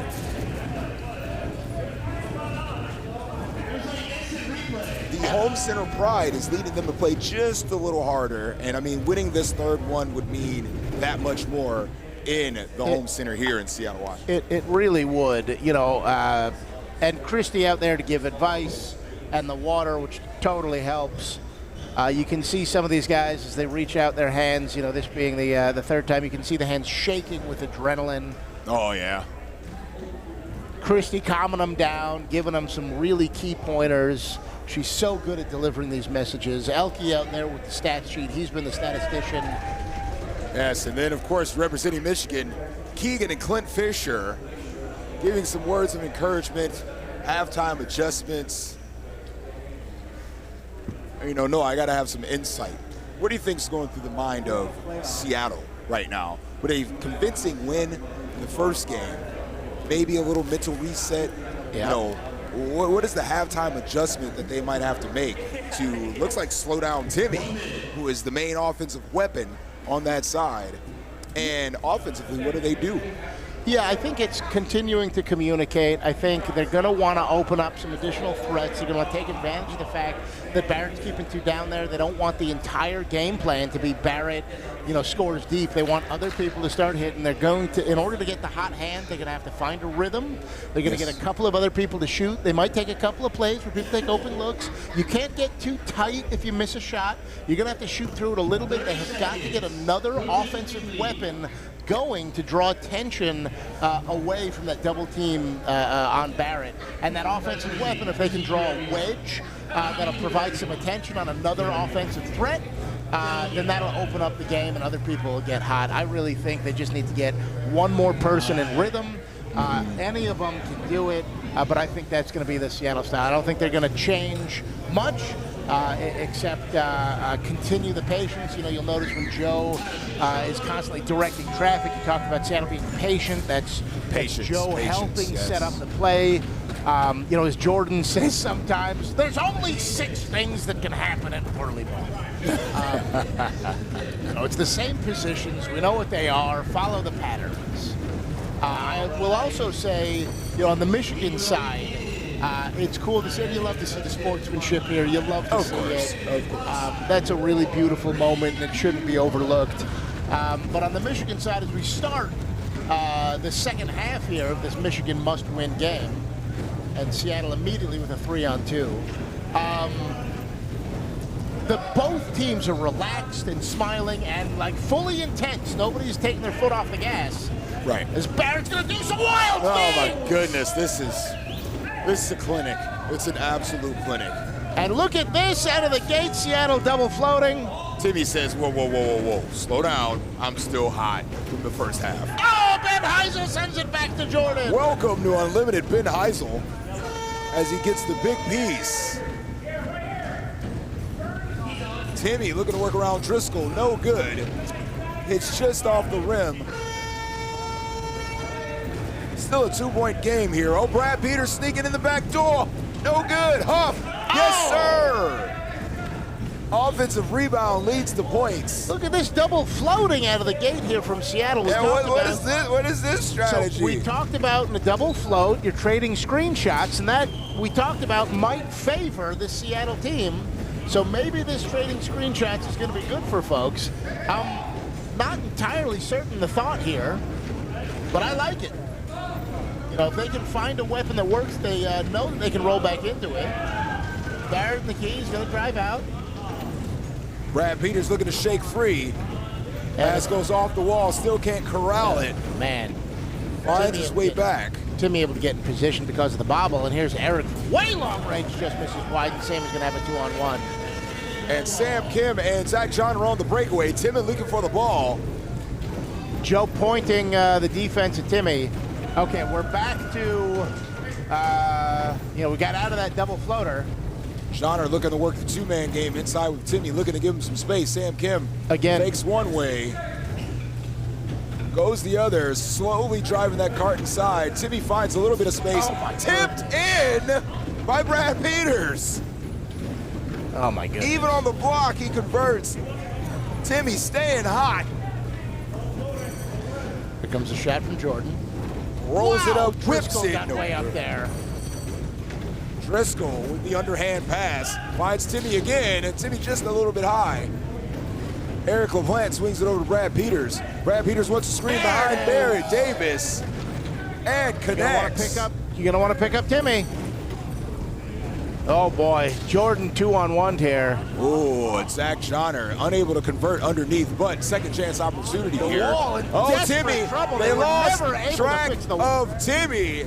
The home center pride is leading them to play just a little harder, and I mean, winning this third one would mean that much more in the home center here in Seattle, Washington. It really would, and Christie out there to give advice, and the water, which totally helps. You can see some of these guys as they reach out their hands, this being the third time, you can see the hands shaking with adrenaline. Oh, yeah. Christie calming them down, giving them some really key pointers. She's so good at delivering these messages. Elke out there with the stat sheet. He's been the statistician. Yes, and then, of course, representing Michigan, Keegan and Clint Fisher giving some words of encouragement, halftime adjustments. No, I got to have some insight. What do you think is going through the mind of Seattle right now? With a convincing win in the first game, maybe a little mental reset. Yeah. What is the halftime adjustment that they might have to make to, looks like, slow down Timmy, who is the main offensive weapon on that side? And offensively, what do they do? Yeah, I think it's continuing to communicate. I think they're going to want to open up some additional threats. They're going to take advantage of the fact that Barrett's keeping 2 down there. They don't want the entire game plan to be Barrett, scores deep. They want other people to start hitting. They're going to, in order to get the hot hand, they're going to have to find a rhythm. They're going to get a couple of other people to shoot. They might take a couple of plays where people take open looks. You can't get too tight if you miss a shot. You're going to have to shoot through it a little bit. They have got to get another offensive weapon going to draw attention away from that double team on Barrett. And that offensive weapon, if they can draw a wedge that'll provide some attention on another offensive threat, then that'll open up the game and other people will get hot. I really think they just need to get one more person in rhythm. Any of them can do it, but I think that's going to be the Seattle style. I don't think they're going to change much. Except continue the patience. You'll notice when Joe is constantly directing traffic, you talked about Seattle being patient. That's Joe helping set up the play. As Jordan says sometimes, there's only 6 things that can happen at Whirlyball. It's the same positions. We know what they are. Follow the patterns. I will also say, on the Michigan side, it's cool to see, and you love to see the sportsmanship here. You love to see it. Of course. That's a really beautiful moment, and it shouldn't be overlooked. But on the Michigan side, as we start the second half here of this Michigan must-win game, and Seattle immediately with a 3-on-2, both teams are relaxed and smiling and fully intense. Nobody's taking their foot off the gas. Right. As Barrett's going to do some wild Oh, things. my goodness. This is a clinic. It's an absolute clinic. And look at this out of the gate, Seattle double floating. Timmy says, whoa. Slow down. I'm still hot from the first half. Oh, Ben Heisel sends it back to Jordan. Welcome to Unlimited Ben Heisel as he gets the big piece. Timmy looking to work around Driscoll. No good. Hits just off the rim. Still a 2-point game here. Oh, Brad Peters sneaking in the back door. No good. Huff. Yes, sir. Offensive rebound leads to points. Look at this double floating out of the gate here from Seattle. What is this strategy? So we talked about in the double float, you're trading screenshots, and that we talked about might favor the Seattle team. So maybe this trading screenshots is going to be good for folks. I'm not entirely certain the thought here, but I like it. If they can find a weapon that works, they know that they can roll back into it. Barrett and the key is going to drive out. Brad Peters looking to shake free. Pass goes off the wall, still can't corral it. Man, finds his way back. Timmy able to get in position because of the bobble, and here's Eric. Way long range, just misses wide, and Sam is going to have a 2-on-1. And Sam Kim and Zach John are on the breakaway. Timmy looking for the ball. Joe pointing the defense at Timmy. Okay, we're back to, we got out of that double floater. John are looking to work the two-man game inside with Timmy, looking to give him some space. Sam Kim again takes one way, goes the other, slowly driving that cart inside. Timmy finds a little bit of space. Tipped in by Brad Peters. Oh my goodness. Even on the block, he converts. Timmy staying hot. Here comes a shot from Jordan. Rolls it up, whips Driscoll it. got way up there. Driscoll with the underhand pass. Finds Timmy again, and Timmy just a little bit high. Eric LaPlante swings it over to Brad Peters. Brad Peters wants to screen behind Barrett Davis. And connects. You're going to want to pick up Timmy. Oh boy, Jordan 2-on-1 here. Oh, it's Zach Johnner, unable to convert underneath, but second chance opportunity here. Oh, Timmy, trouble. They lost track of Timmy.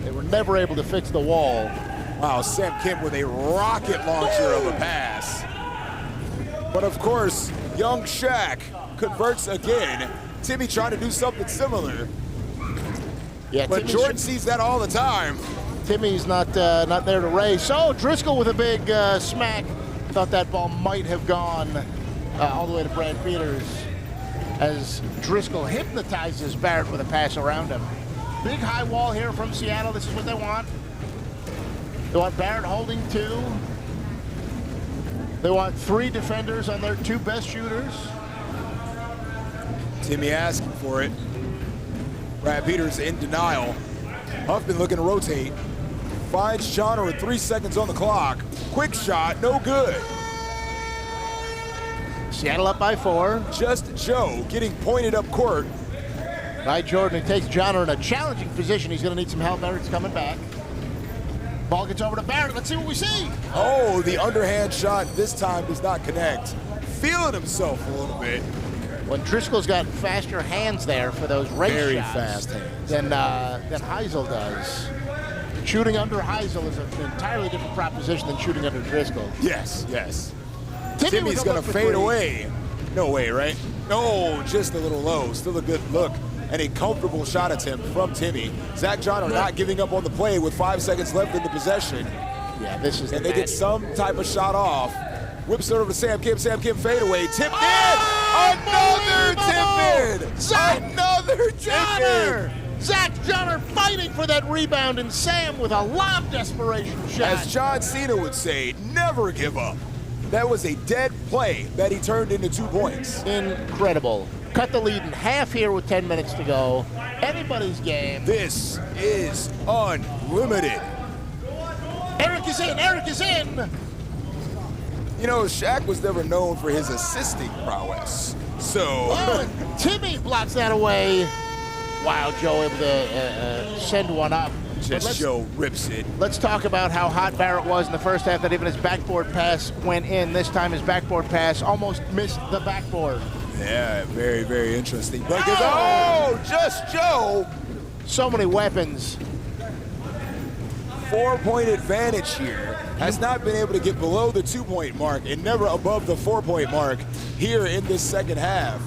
They were never able to fix the wall. Wow, Sam Kim with a rocket launcher of a pass. But of course, young Shaq converts again. Timmy trying to do something similar. Yeah, but Jordan sees that all the time. Timmy's not there to race. Oh, Driscoll with a big smack. Thought that ball might have gone all the way to Brad Peters as Driscoll hypnotizes Barrett with a pass around him. Big high wall here from Seattle. This is what they want. They want Barrett holding 2. They want 3 defenders on their 2 best shooters. Timmy asking for it. Brad Peters in denial. Huffman looking to rotate. Finds Johnner with 3 seconds on the clock. Quick shot, no good. Seattle up by 4. Just Joe getting pointed up court. By Jordan, who takes Johnner in a challenging position. He's going to need some help. Barrett's coming back. Ball gets over to Barrett. Let's see what we see. Oh, the underhand shot this time does not connect. Feeling himself a little bit. When Driscoll's got faster hands there for those race Very shots fast hands. than Heisel does. Shooting under Heisel is an entirely different proposition than shooting under Driscoll. Yes. Timmy's going to fade away. No way, right? No, just a little low. Still a good look. And a comfortable shot attempt from Timmy. Zach John not giving up on the play with 5 seconds left in the possession. Yeah, this is. And they get some type of shot off. Whips it over to Sam Kim. Sam Kim fade away. Tipped in. Another tip in. Another tip in. Zach Johnner fighting for that rebound, and Sam with a lob desperation shot. As John Cena would say, never give up. That was a dead play that he turned into 2 points. Incredible. Cut the lead in half here with 10 minutes to go. Anybody's game. This is unlimited. Eric is in. Eric is in. You know, Shaq was never known for his assisting prowess. So. Oh, and Timmy blocks that away. Wow, Joe able to send one up. Just Joe rips it. Let's talk about how hot Barrett was in the first half, that even his backboard pass went in. This time his backboard pass almost missed the backboard. Yeah, very, very interesting. But just Joe. So many weapons. 4-point advantage here. Has not been able to get below the 2-point mark and never above the 4-point mark here in this second half.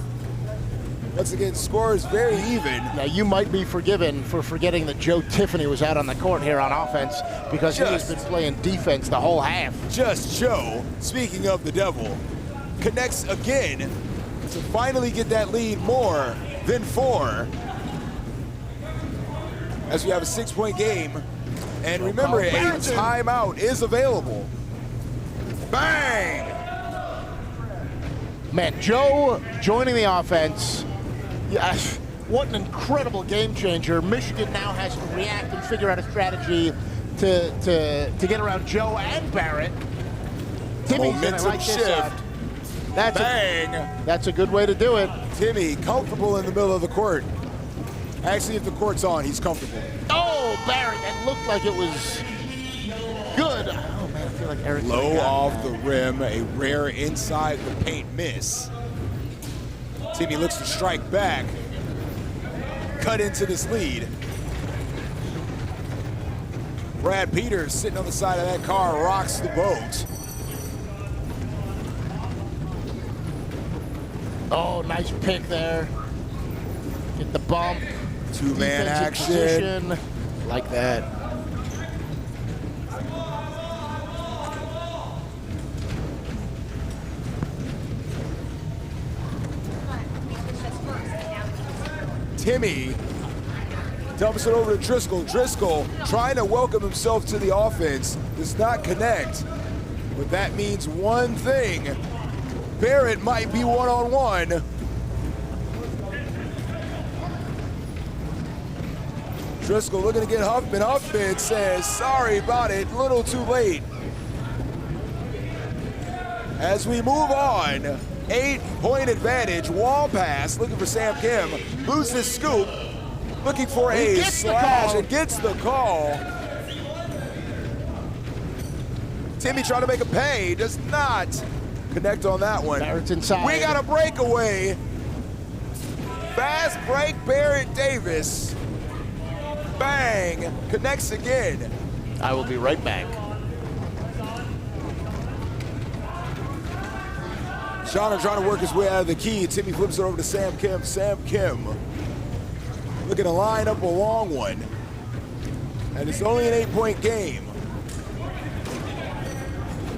Once again, score is very even. Now, you might be forgiven for forgetting that Joe Tiffany was out on the court here on offense because he has been playing defense the whole half. Just Joe, speaking of the devil, connects again to finally get that lead more than 4. As we have a 6-point game. And remember, a timeout is available. Bang! Man, Joe joining the offense. Yeah, what an incredible game changer. Michigan now has to react and figure out a strategy to get around Joe and Barrett. Timmy's gonna light this up. That's a good way to do it. Timmy comfortable in the middle of the court. Actually, if the court's on, he's comfortable. Oh, Barrett, that looked like it was good. Oh, man, I feel like Eric. Low off the rim, a rare inside the paint miss. Timmy looks to strike back. cut into this lead. Brad Peters sitting on the side of that car rocks the boat. Oh, nice pick there. Get the bump. Two-man Defensive action. position. Like that. Timmy dumps it over to Driscoll. Driscoll trying to welcome himself to the offense. Does not connect. But that means one thing. Barrett might be one-on-one. Driscoll looking to get Huffman. Huffman says, sorry about it, little too late. As we move on, 8-point advantage, wall pass, looking for Sam Kim. Loses scoop, looking for a slash, and gets the call. Timmy trying to make a pay, does not connect on that one. Barrett's inside. We got a breakaway. Fast break, Barrett Davis. Bang, connects again. I will be right back. Shawner trying to work his way out of the key. Timmy flips it over to Sam Kim. Sam Kim looking to line up a long one. And it's only an 8-point game.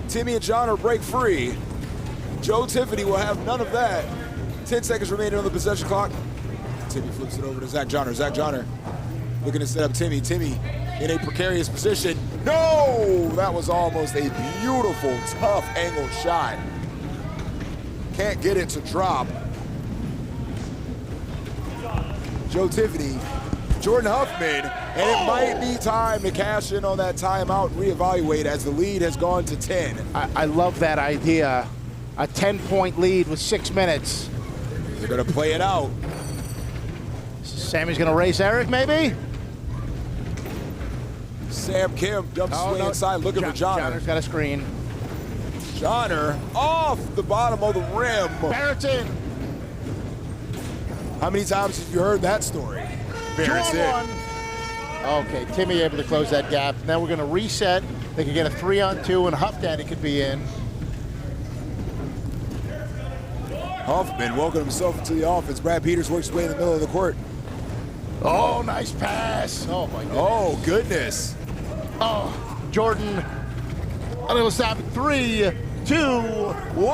Timmy and Shawner break free. Joe Tiffany will have none of that. 10 seconds remaining on the possession clock. Timmy flips it over to Zach Johnner. Zach Johnner looking to set up Timmy. Timmy in a precarious position. No! That was almost a beautiful, tough angled shot. Can't get it to drop. Joe Tiffany, Jordan Huffman, and it might be time to cash in on that timeout and reevaluate as the lead has gone to 10. I love that idea. A 10-point lead with 6 minutes. They're gonna play it out. Sammy's gonna race Eric, maybe? Sam Kim dumps his way inside looking for Johnner. Johnner's got a screen. Johnner off the bottom of the rim. Barrett's in. How many times have you heard that story? Barrett's in. 2-on-1. Okay, Timmy able to close that gap. Now we're gonna reset. They can get a 3-on-2 and Huff Daddy could be in. Huffman welcomed himself into the offense. Brad Peters works his way in the middle of the court. Oh, nice pass. Oh my goodness. Oh, goodness. Oh, Jordan. A little stop at 3, 2, 1.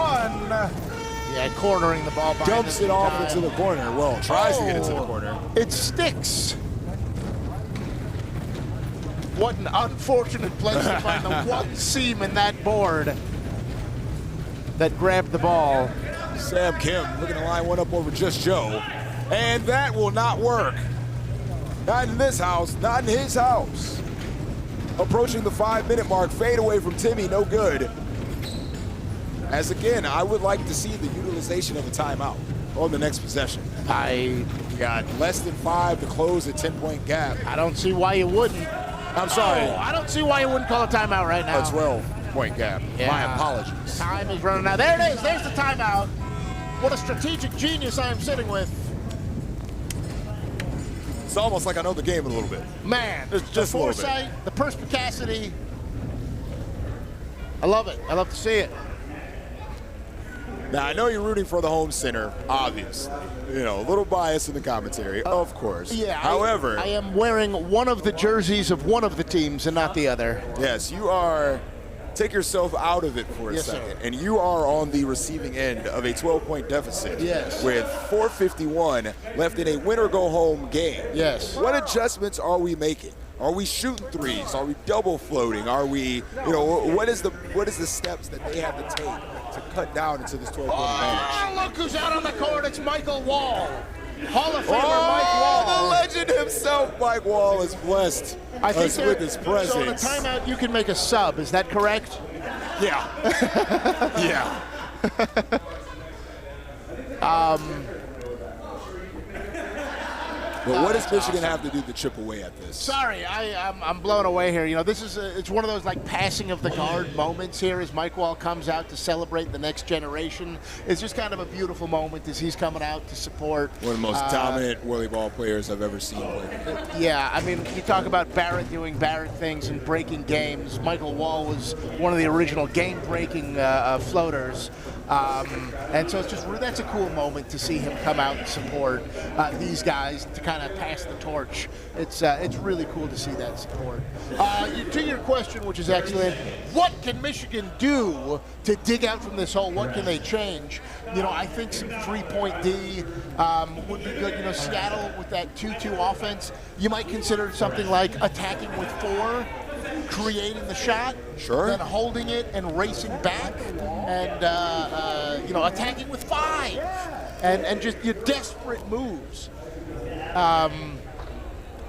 Yeah, cornering the ball. Dumps it off into the corner. Well, tries to get it to the corner. It sticks. What an unfortunate place to find the one seam in that board that grabbed the ball. Sam Kim looking to line one up over Just Joe. And that will not work. Not in this house, not in his house. Approaching the 5-minute mark, fade away from Timmy, no good. As again, I would like to see the utilization of a timeout on the next possession. I Got less than 5 to close a 10-point gap. don't see why you wouldn't. I'm sorry. Oh, I don't see why you wouldn't call a timeout right now. A 12-point gap. Yeah. My apologies. Time is running out. There it is. There's the timeout. What a strategic genius I am sitting with. It's almost like I know the game a little bit. Man, Just the a little bit. foresight, the perspicacity. I love it. I love to see it. Now, I know you're rooting for the home center, obviously. You know, a little bias in the commentary, of course. Yeah. However, I am wearing one of the jerseys of one of the teams and not the other. yes, you are. Take yourself out of it for a Yes, second. sir. And you are on the receiving end of a 12-point deficit. Yes. With 4:51 left in a win-or-go-home game. Yes. What adjustments are we making? Are we shooting threes? Are we double floating? Are we, you know, what is the steps that they have to take to cut down into this 12-point advantage? Oh, look who's out on the court. It's Michael Wall. Hall of Famer Mike Wall. The legend himself, Mike Wall, is blessed I think us with his So in a presence. timeout, you can make a sub. Is that correct? Yeah. Yeah. But what does That's Michigan awesome. have to do to chip away at this? Sorry, I'm blown away here. You know, this is it's one of those like passing of the guard moments here as Mike Wall comes out to celebrate the next generation. It's just kind of a beautiful moment as he's coming out to support. One of the most dominant Whirlyball players I've ever seen play. Yeah, I mean, you talk about Barrett doing Barrett things and breaking games. Michael Wall was one of the original game-breaking floaters. And so it's just that's a cool moment to see him come out and support these guys to kind of pass the torch. It's really cool to see that support. To your question, which is excellent, what can Michigan do to dig out from this hole? What can they change? You know, I think some three-point D would be good. You know, Seattle with that 2-2 offense, you might consider something like attacking with 4, creating the shot, then holding it and racing back, and you know, attacking with 5, and just your desperate moves.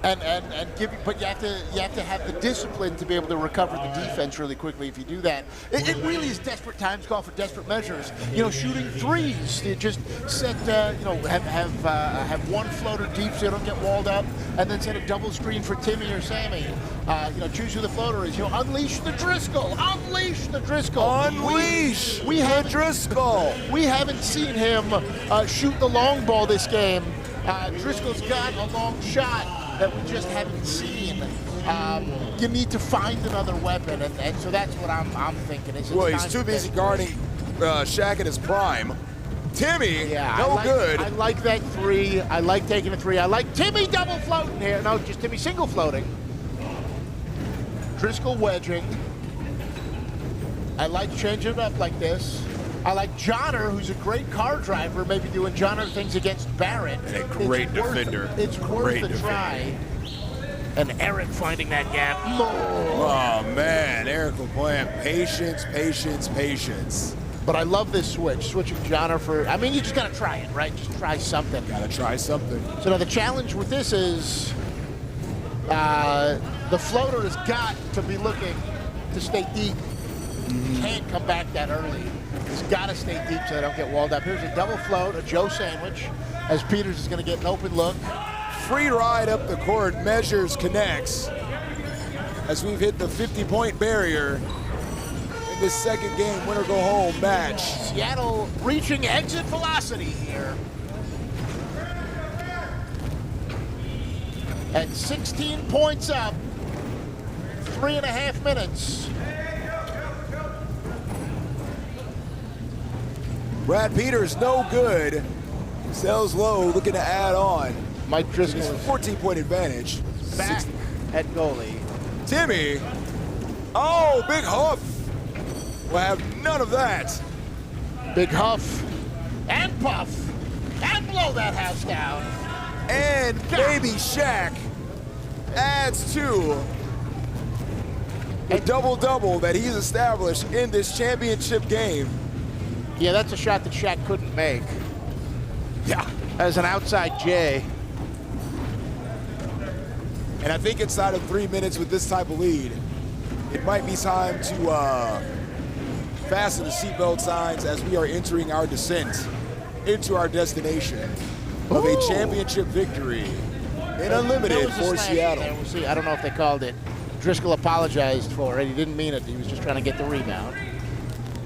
And give, but you have to have the discipline to be able to recover the defense really quickly. If you do that, it really is desperate times call for desperate measures. You know, shooting threes. You just set, you know, have one floater deep so you don't get walled up, and then set a double screen for Timmy or Sammy. You know, choose who the floater is. You know, unleash the Driscoll. Unleash the Driscoll. Unleash we have Driscoll. We haven't seen him shoot the long ball this game. Driscoll's got a long shot that we just haven't seen. You need to find another weapon, and so that's what I'm thinking. Well, he's too busy guarding Shaq at his prime. Timmy, good. I like that 3. I like taking a 3. I like Timmy double floating here. No, just Timmy single floating. Driscoll wedging. I like changing it up like this. I like Johnner, who's a great car driver, maybe doing Johnner things against Barrett. And a great defender. It's worth a try. And Eric finding that gap. Oh, man. Eric LaPlante. Patience, patience, patience. But I love this switch. Switching Johnner for, I mean, you just got to try it, right? Just try something. Got to try something. So now the challenge with this is the floater has got to be looking to stay deep. Can't come back that early. He's got to stay deep so they don't get walled up. Here's a double float, a Joe sandwich, as Peters is going to get an open look. Free ride up the court, measures, connects. As we've hit the 50-point barrier in this second game, winner-go-home match. Seattle reaching exit velocity here. At 16 points up, 3.5 minutes. Brad Peters, no good. Sells low, looking to add on. Mike Driscoll, 14-point advantage. back at goalie. Timmy, oh, big huff. We'll have none of that. Big huff and puff and blow that house down. And baby Shaq adds to the double-double that he's established in this championship game. Yeah, that's a shot that Shaq couldn't make. Yeah, as an outside J. And I think inside of 3 minutes with this type of lead, it might be time to fasten the seatbelt signs as we are entering our descent into our destination of a championship victory in Unlimited for Seattle. We'll see. I don't know if they called it. Driscoll apologized for it. He didn't mean it. He was just trying to get the rebound.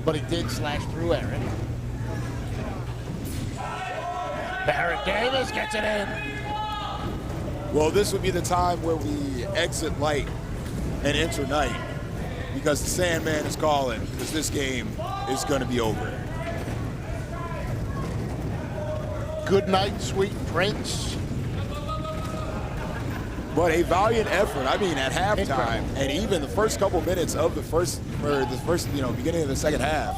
But he did slash through Eric. Barrett Davis gets it in. Well, this would be the time where we exit light and enter night, because the Sandman is calling, because this game is going to be over. Good night, sweet prince. But a valiant effort. I mean, at halftime, and even the first couple minutes of the first, beginning of the second half,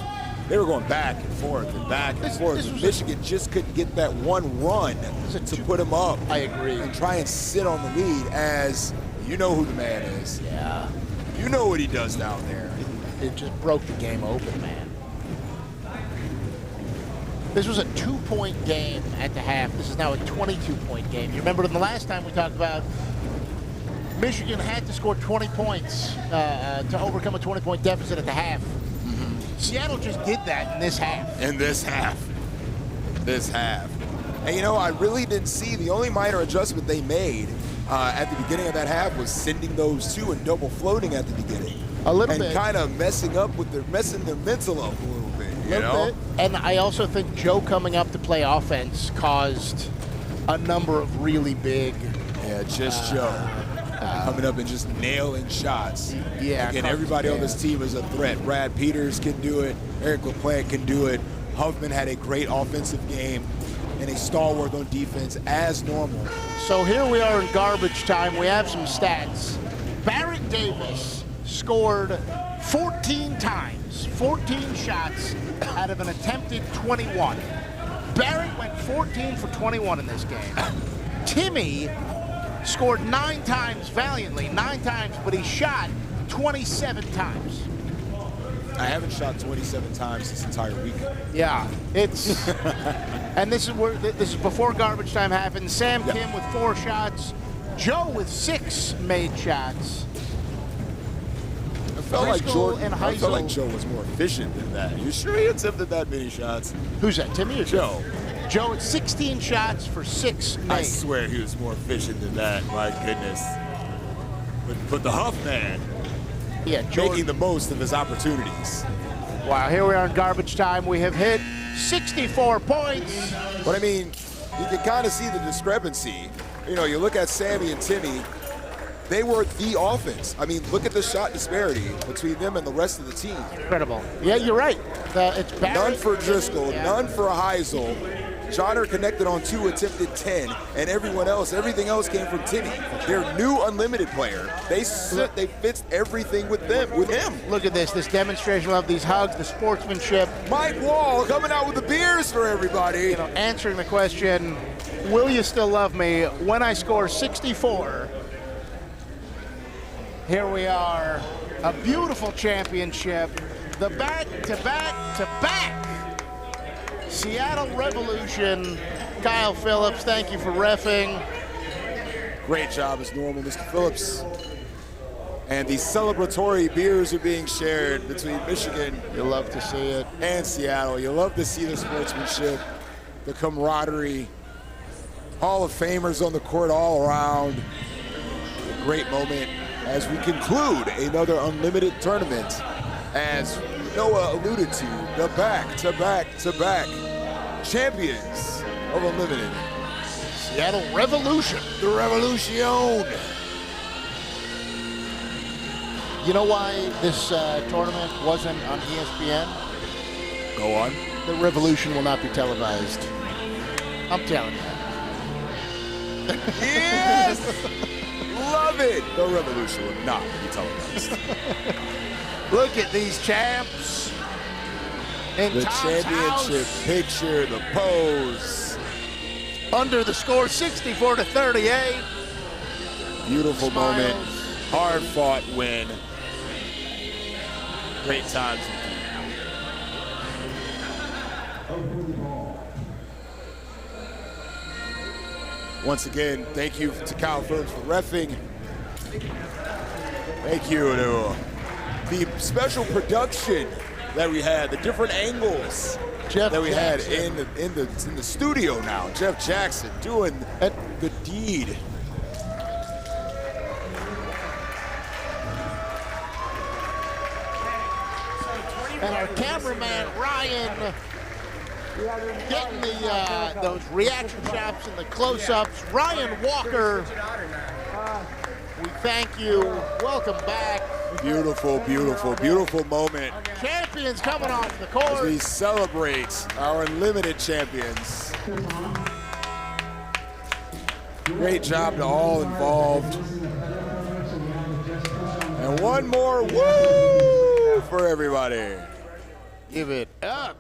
they were going back and forth and back and forth. Michigan just couldn't get that one run to put them up. I agree. And try and sit on the lead, as you know who the man is. Yeah. You know what he does down there. It just broke the game open, man. This was a 2-point game at the half. This is now a 22-point game. You remember the last time we talked about Michigan had to score 20 points to overcome a 20-point deficit at the half. Seattle just did that in this half. In this half. This half. And, you know, I really didn't see the only minor adjustment they made at the beginning of that half was sending those two and double floating at the beginning. A little bit. And kind of messing their mental up a little bit, you know? Bit. And I also think Joe coming up to play offense caused a number of really big. Yeah, just Joe. Coming up and just nailing shots. Yeah. Again, everybody on this team is a threat. Brad Peters can do it. Eric LaPlante can do it. Huffman had a great offensive game and a stalwart on defense as normal. So here we are in garbage time. We have some stats. Barrett Davis scored 14 times, 14 shots out of an attempted 21. Barrett went 14 for 21 in this game. Timmy scored 9 times valiantly, 9 times, but he shot 27 times. I haven't shot 27 times this entire weekend. Yeah, it's and this is before garbage time happened. Sam Kim with 4 shots, Joe with 6 made shots. I felt like Joe was more efficient than that. You sure he attempted that many shots? Who's that, Timmy or Joe? Joe at 16 shots for 6 made. I swear he was more efficient than that. My goodness. But the Huff man, making the most of his opportunities. Wow, here we are in garbage time. We have hit 64 points. But I mean, you can kind of see the discrepancy. You know, you look at Sammy and Timmy, they were the offense. I mean, look at the shot disparity between them and the rest of the team. Incredible. Yeah, you're right. It's Barrett. None for Driscoll, none for Heisel. Johnner connected on 2, attempted 10, and everything else came from Timmy. Their new unlimited player. They fixed everything with him. Look at this demonstration of these hugs, the sportsmanship. Mike Wall coming out with the beers for everybody. You know, answering the question, will you still love me when I score 64? Here we are, a beautiful championship. The back-to-back-to-back Seattle Revolution. Kyle Phillips, thank you for reffing. Great job as normal, Mr. Phillips. And the celebratory beers are being shared between Michigan. You'll love to see it. And Seattle. You love to see the sportsmanship, the camaraderie. Hall of Famers on the court all around. A great moment as we conclude another unlimited tournament. As Noah alluded to, the back-to-back-to-back champions of Unlimited. Seattle Revolution. The Revolution. You know why this tournament wasn't on ESPN? Go on. The Revolution will not be televised. I'm telling you. Yes! Love it! The Revolution will not be televised. Look at these champs. In the Tom's championship house. picture, the pose. Under the score, 64-38. Beautiful Smiles. moment. Hard-fought win. Great times. Once again, thank you to Kyle Phillips for reffing. Thank you to the special production that we had, the different angles that we had in the studio now. Jeff Jackson doing the deed. And our cameraman, Ryan, getting those reaction shots and the close-ups. Ryan Walker, we thank you. Welcome back. Beautiful, beautiful, beautiful moment. Champions coming off the court. As we celebrate our Unlimited champions. Great job to all involved. And one more woo for everybody. Give it up.